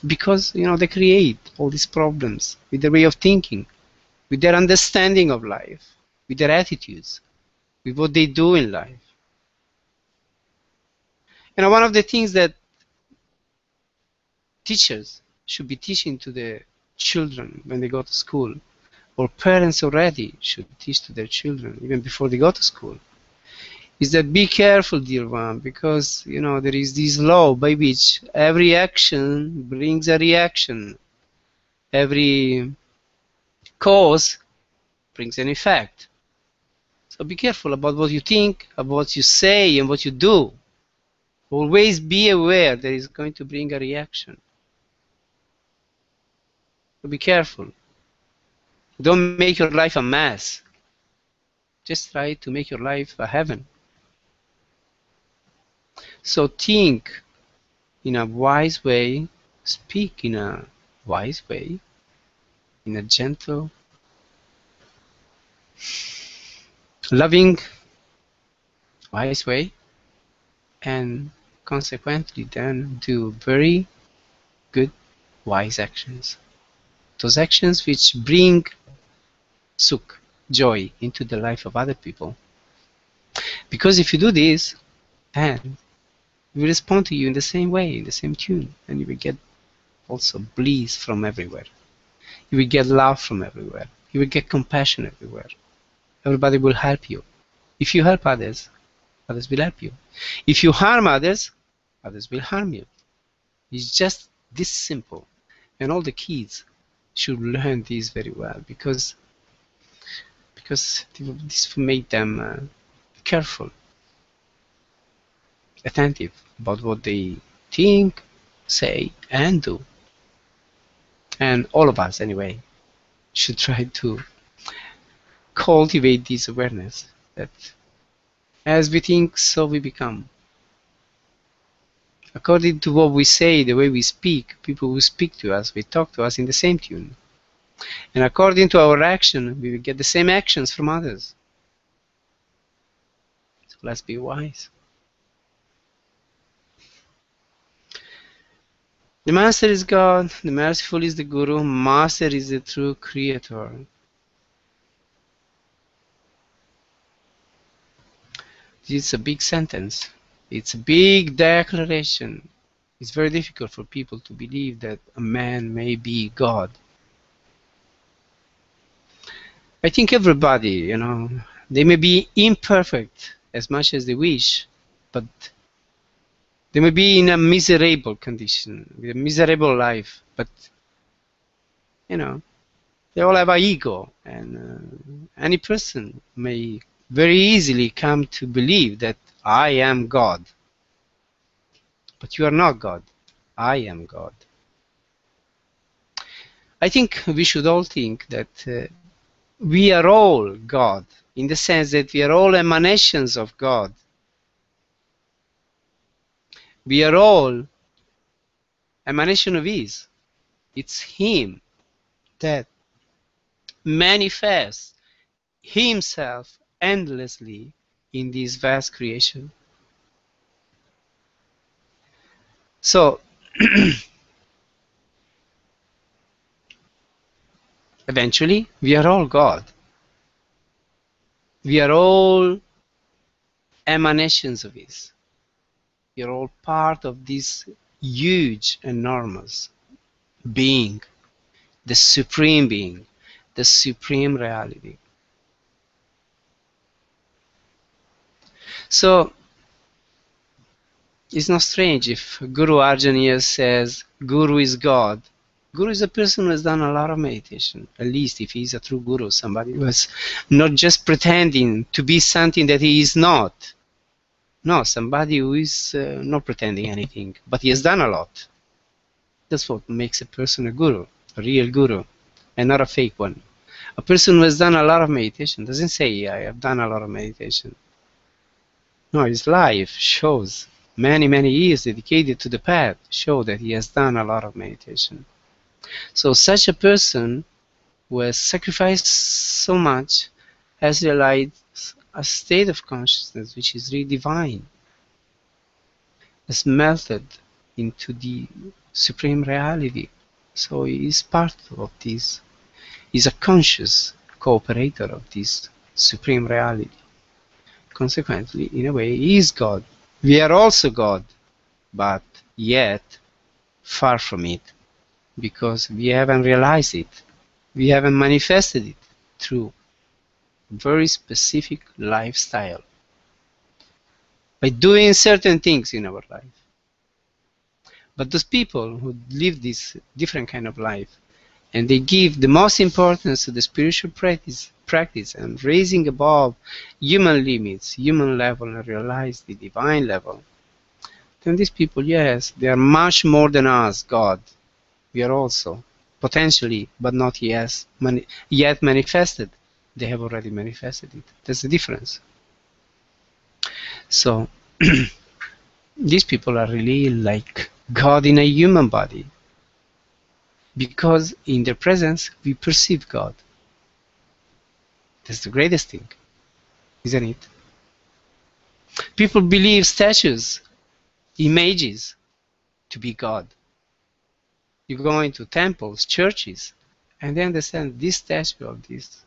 Because, they create all these problems with their way of thinking, with their understanding of life, with their attitudes, with what they do in life. One of the things that teachers should be teaching to the children when they go to school, or parents already should teach to their children even before they go to school, is that be careful, dear one, because there is this law by which every action brings a reaction, every cause brings an effect. So be careful about what you think, about what you say, and what you do. Always be aware that it's going to bring a reaction. So be careful. Don't make your life a mess. Just try to make your life a heaven. So think in a wise way, speak in a wise way, in a gentle, loving, wise way, and consequently then do very good, wise actions. Those actions which bring sukh, joy, into the life of other people. Because if you do this, and we will respond to you in the same way, in the same tune, and you will get also bliss from everywhere. You will get love from everywhere. You will get compassion everywhere. Everybody will help you. If you help others, others will help you. If you harm others, others will harm you. It's just this simple. And all the kids should learn this very well, because this will make them careful, attentive about what they think, say, and do. And all of us, anyway, should try to cultivate this awareness that as we think, so we become. According to what we say, the way we speak, people who speak to us, will talk to us in the same tune. And according to our action, we will get the same actions from others. So let's be wise. The Master is God, the Merciful is the Guru, Master is the true Creator. It's a big sentence. It's a big declaration. It's very difficult for people to believe that a man may be God. I think everybody, they may be imperfect as much as they wish, but they may be in a miserable condition, with a miserable life, but, they all have an ego, and any person may very easily come to believe that I am God. But you are not God. I am God. I think we should all think that we are all God, in the sense that we are all emanations of God. We are all emanation of His. It's Him that manifests Himself endlessly in this vast creation. So, eventually, we are all God. We are all emanations of His. We are all part of this huge, enormous being, the supreme being, the supreme reality. So, it's not strange if Guru Arjan here says Guru is God. Guru is a person who has done a lot of meditation, at least if he is a true Guru, somebody who is not just pretending to be something that he is not. No, somebody who is not pretending anything, but he has done a lot. That's what makes a person a Guru, a real Guru, and not a fake one. A person who has done a lot of meditation doesn't say, I have done a lot of meditation. No, his life shows many, many years dedicated to the path show that he has done a lot of meditation. So such a person who has sacrificed so much has realized a state of consciousness which is really divine, has melted into the supreme reality. So he is part of this. He is a conscious cooperator of this supreme reality. Consequently, in a way, he is God. We are also God, but yet far from it, because we haven't realized it. We haven't manifested it through very specific lifestyle. by doing certain things in our life. But those people who live this different kind of life, and they give the most importance to the spiritual practice and raising above human limits, human level, and realize the divine level, then these people, yes, they are much more than us, God. We are also, potentially, but not yet manifested. They have already manifested it. That's the difference. So, these people are really like God in a human body. Because in their presence, we perceive God. That's the greatest thing, isn't it? People believe statues, images, to be God. You go into temples, churches, and they understand this statue of this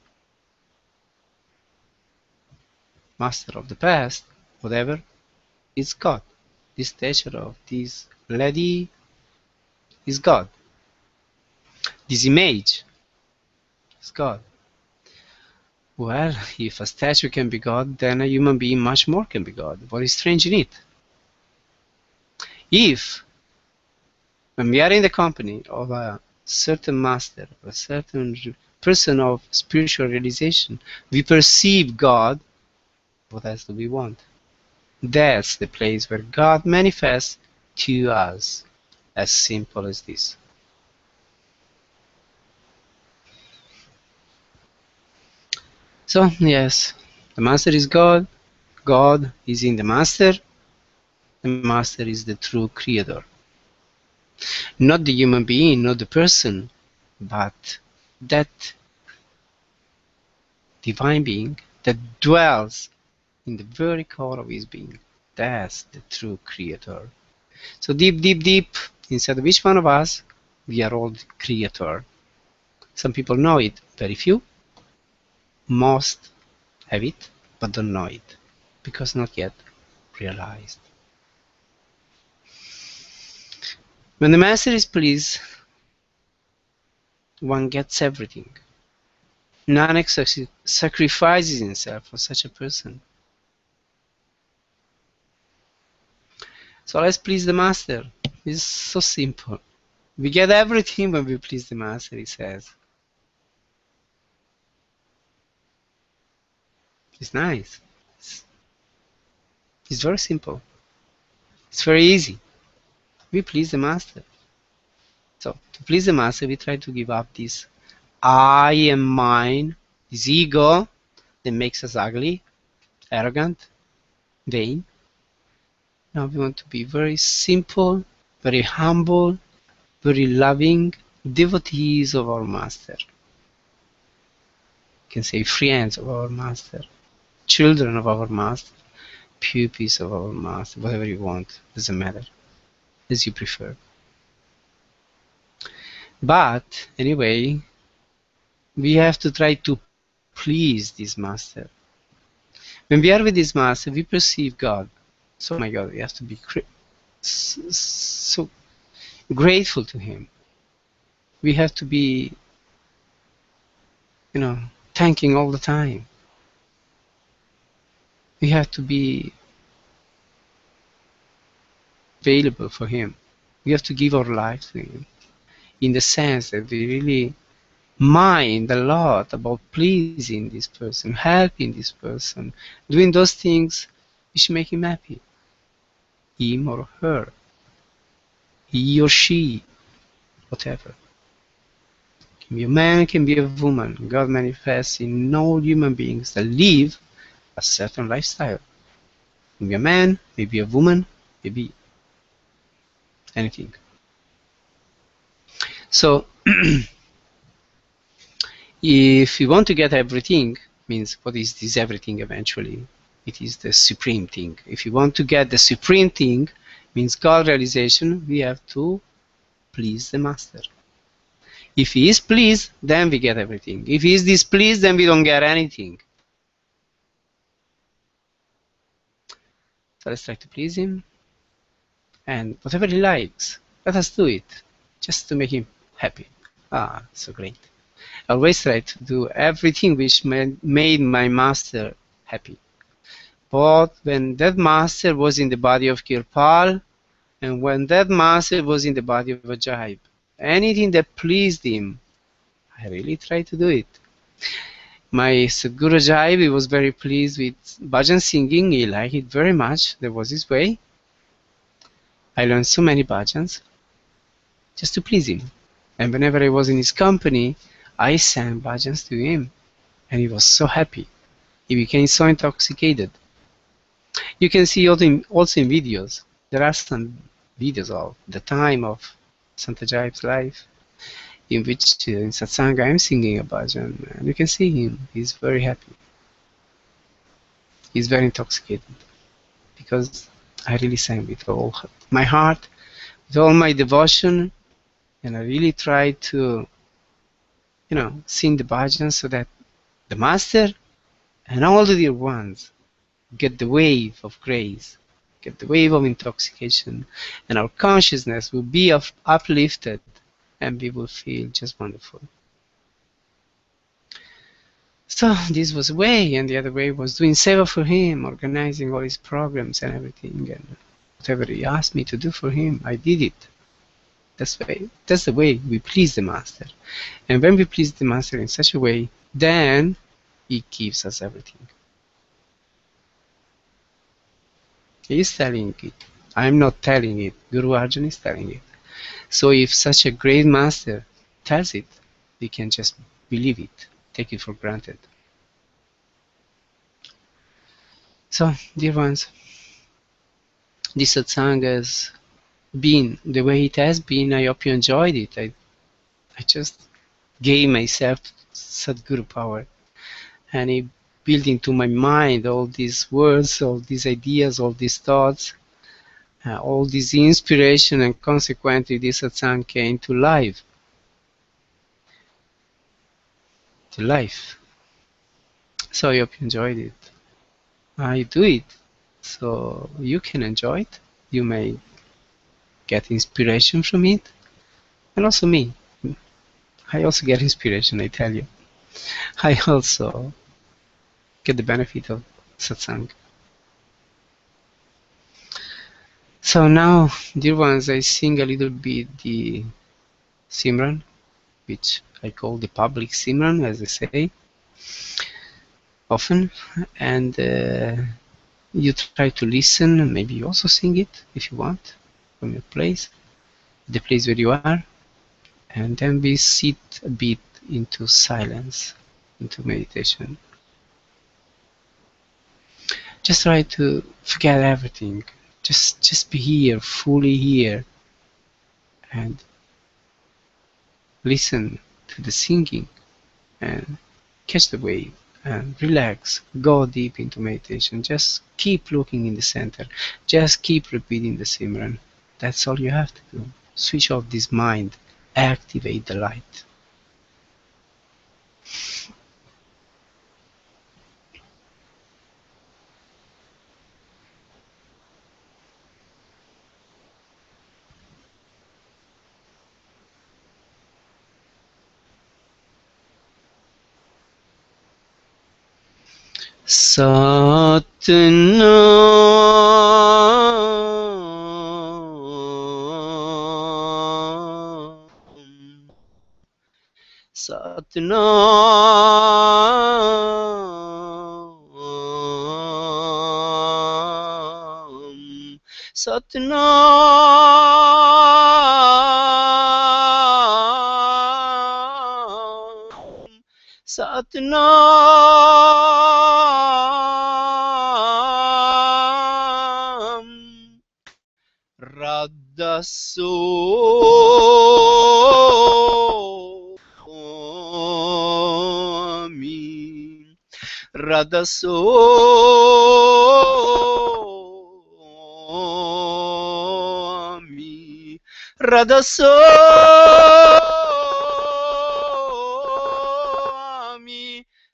master of the past, whatever, is God. This statue of this lady is God. This image is God. Well, if a statue can be God, then a human being much more can be God. What is strange in it? If, when we are in the company of a certain master, a certain person of spiritual realization, we perceive God, what else do we want? That's the place where God manifests to us. As simple as this. So, yes, the master is God. God is in the master. The master is the true creator. Not the human being, not the person, but that divine being that dwells in the very core of his being. That's the true creator. So deep, deep, deep inside of each one of us, we are all the creator. Some people know it, very few. Most have it, but don't know it, because not yet realized. When the master is pleased, one gets everything. Nanak sacrifices himself for such a person. So let's please the master. It's so simple. We get everything when we please the master, he says. It's nice. It's very simple. It's very easy. We please the master. So to please the master, we try to give up this I am mine, this ego that makes us ugly, arrogant, vain. Now we want to be very simple, very humble, very loving devotees of our master. You can say friends of our master, children of our master, pupils of our master, whatever you want, doesn't matter, as you prefer. But anyway, we have to try to please this master. When we are with this master, we perceive God. So, my God, we have to be so grateful to him. We have to be, thanking all the time. We have to be available for him. We have to give our life to him, in the sense that we really mind a lot about pleasing this person, helping this person, doing those things which make him happy, him or her, he or she, whatever. Can be a man, can be a woman. God manifests in all human beings that live a certain lifestyle. Can be a man, maybe a woman, maybe anything. So if you want to get everything, means what is this everything eventually? It is the supreme thing. If you want to get the supreme thing, means God realization, we have to please the master. If he is pleased, then we get everything. If he is displeased, then we don't get anything. So let's try to please him. And whatever he likes, let us do it. Just to make him happy. Ah, so great. I always try to do everything which made my master happy. Both when that master was in the body of Kirpal and when that master was in the body of Ajaib. Anything that pleased him, I really tried to do it. My Sadguru Ajaib, he was very pleased with bhajan singing. He liked it very much. That was his way. I learned so many bhajans just to please him. And whenever I was in his company, I sang bhajans to him. And he was so happy. He became so intoxicated. You can see also in videos. There are some videos of the time of Sant Ajaib's life in which in Satsang I am singing a bhajan. And you can see him. He's very happy. He's very intoxicated because I really sang with all my heart, with all my devotion, and I really tried to, sing the bhajan so that the master and all the dear ones get the wave of grace, get the wave of intoxication, and our consciousness will be uplifted and we will feel just wonderful. So this was a way, and the other way was doing seva for him, organizing all his programs and everything, and whatever he asked me to do for him, I did it. That's the way we please the master. And when we please the master in such a way, then he gives us everything. He is telling it. I'm not telling it. Guru Arjan is telling it. So if such a great master tells it, we can just believe it, take it for granted. So, dear ones, this satsang has been the way it has been. I hope you enjoyed it. I just gave myself Sadguru power, and it built into my mind all these words, all these ideas, all these thoughts, all this inspiration, and consequently this satsang came to life. So I hope you enjoyed it. I do it so you can enjoy it. You may get inspiration from it, and also me. I also get inspiration, I tell you. I also get the benefit of satsang. So now, dear ones, I sing a little bit the Simran, which I call the public Simran, as I say often, and you try to listen. Maybe you also sing it if you want from your place, the place where you are, and then we sit a bit into silence, into meditation. Just try to forget everything. Just be here, fully here, and listen to the singing and catch the wave and relax. Go deep into meditation. Just keep looking in the center. Just keep repeating the Simran. That's all you have to do. Switch off this mind. Activate the light. Satnam, Satnam, Satnam, Radhaso Radhasoami, Radhasoami,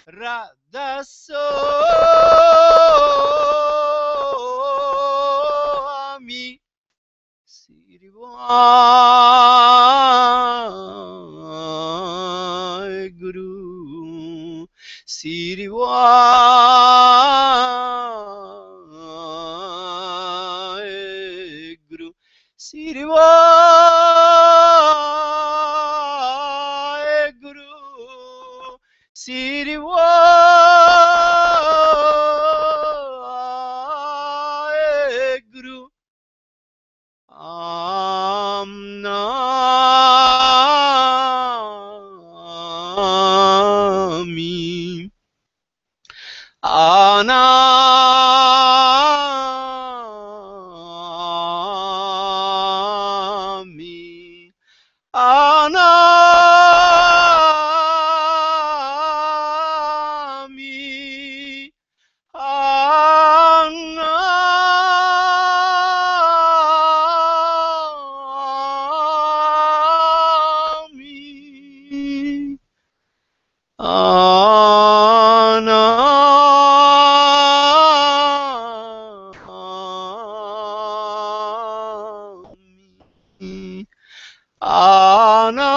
Radhasoami, Siri Guru, Siri Sirio Guru Amnami Anami Anami Anami Anami Anami.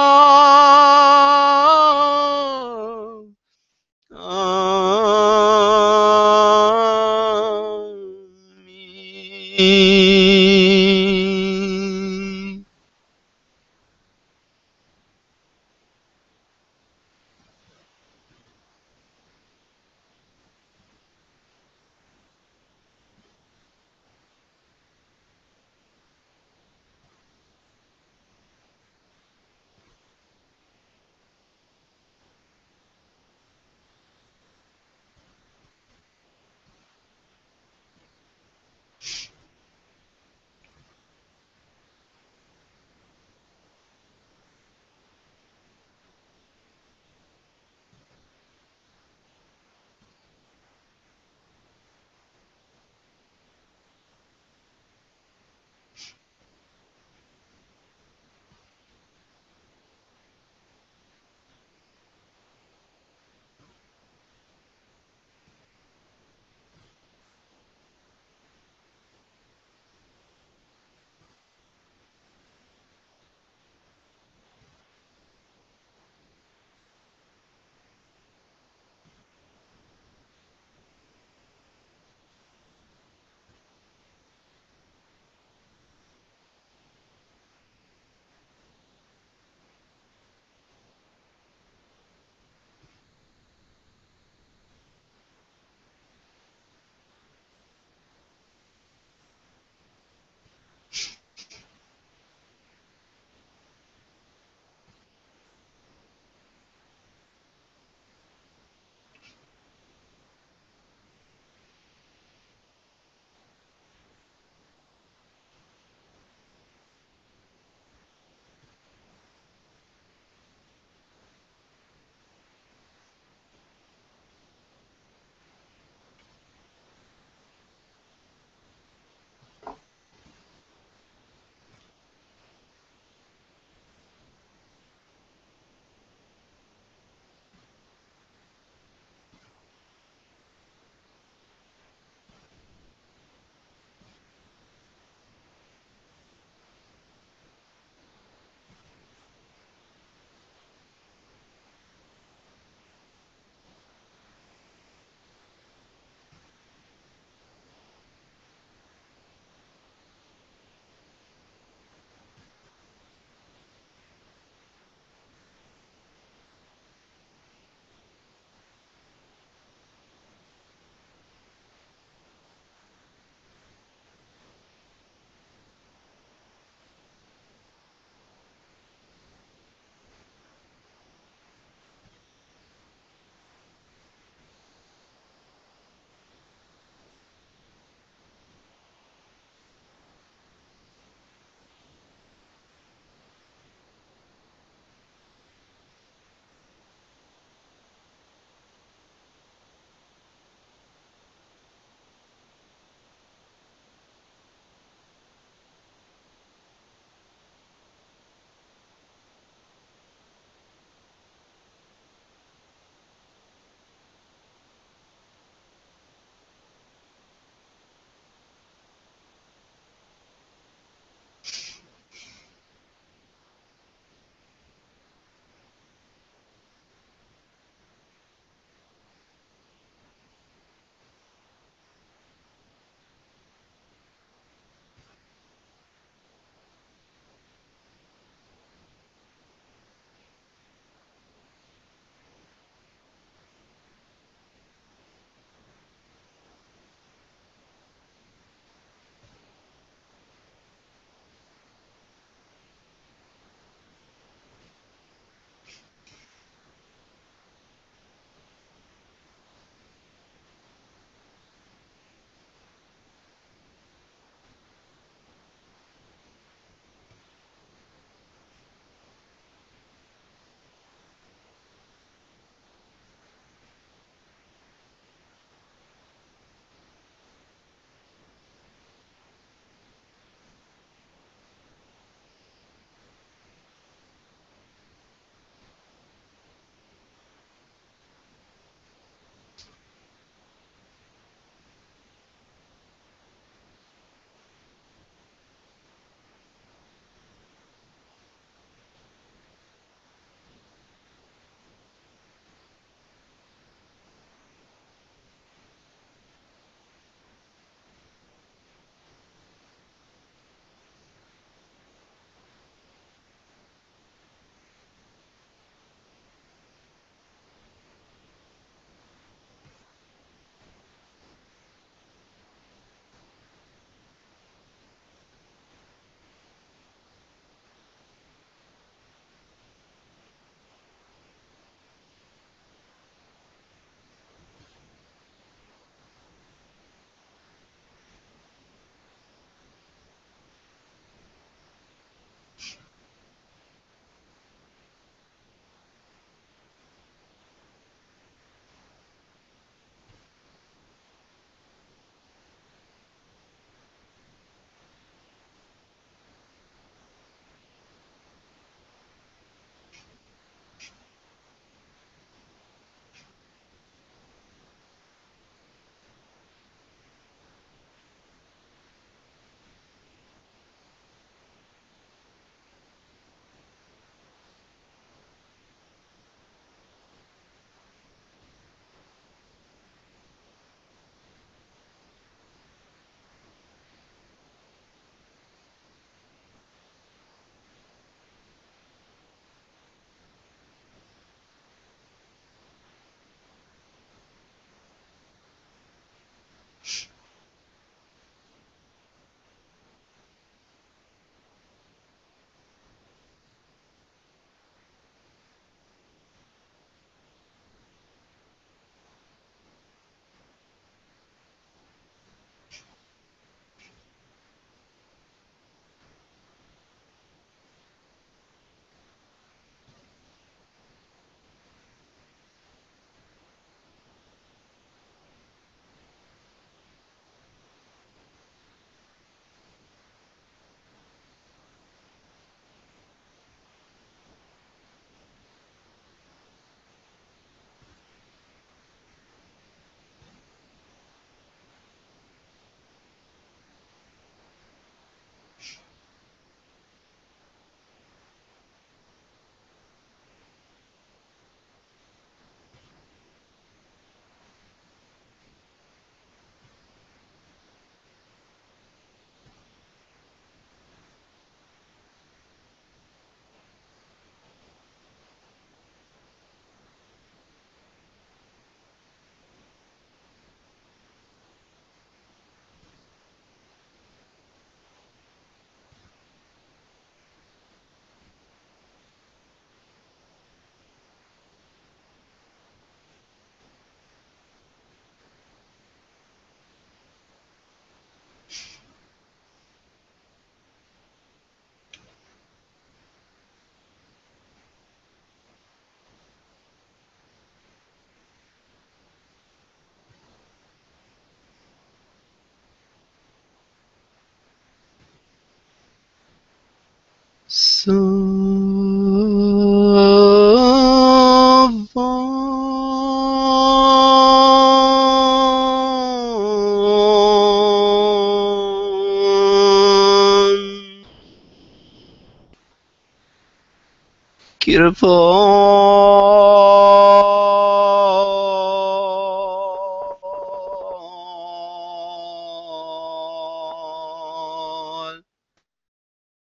Kirpal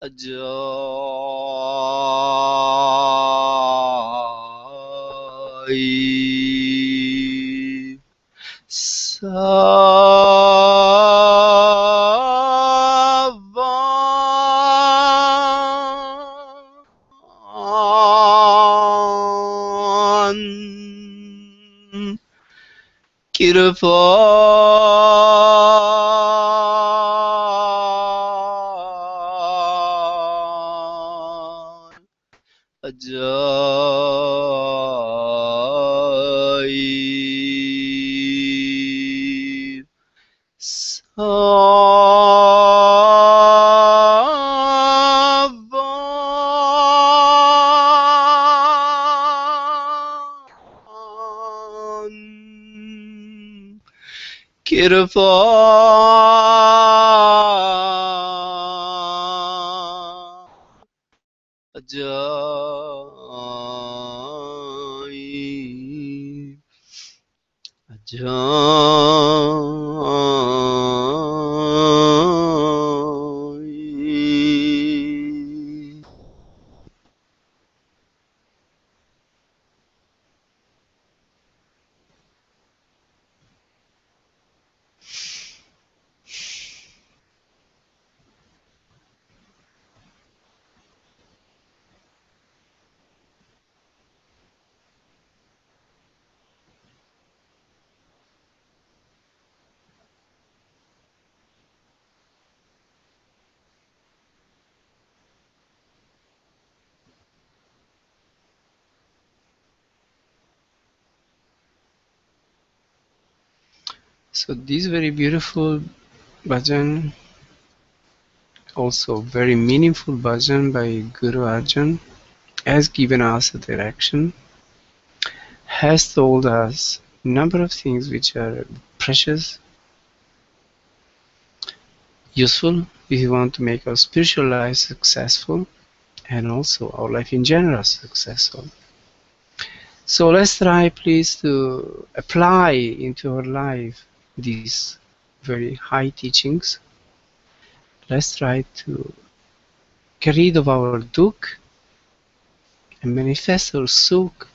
ajaib savan kirpal ajaib savan kirpal ajaib ajaib. So this very beautiful bhajan, also very meaningful bhajan by Guru Arjan, has given us a direction, has told us a number of things which are precious, useful if we want to make our spiritual life successful and also our life in general successful. So let's try please to apply into our life these very high teachings. Let's try to get rid of our dukh and manifest our sukh.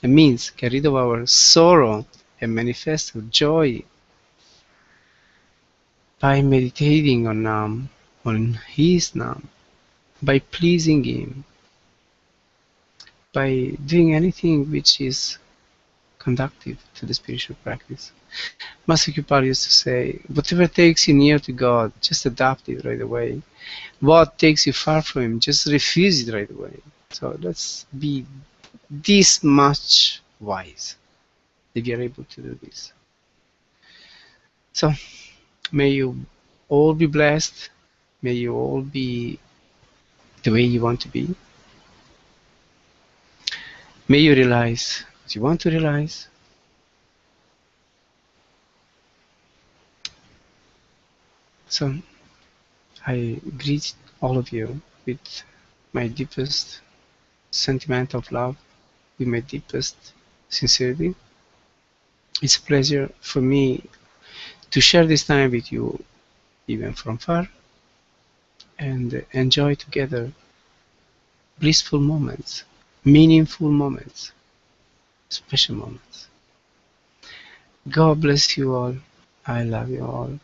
It means get rid of our sorrow and manifest our joy by meditating on Naam, on His Naam, by pleasing Him, by doing anything which is conductive to the spiritual practice. Master Kripa used to say, whatever takes you near to God, just adopt it right away. What takes you far from Him, just refuse it right away. So let's be this much wise if you're able to do this. So may you all be blessed. May you all be the way you want to be. May you realize what you want to realize. So I greet all of you with my deepest sentiment of love, with my deepest sincerity. It's a pleasure for me to share this time with you, even from far, and enjoy together blissful moments, meaningful moments, special moments. God bless you all. I love you all.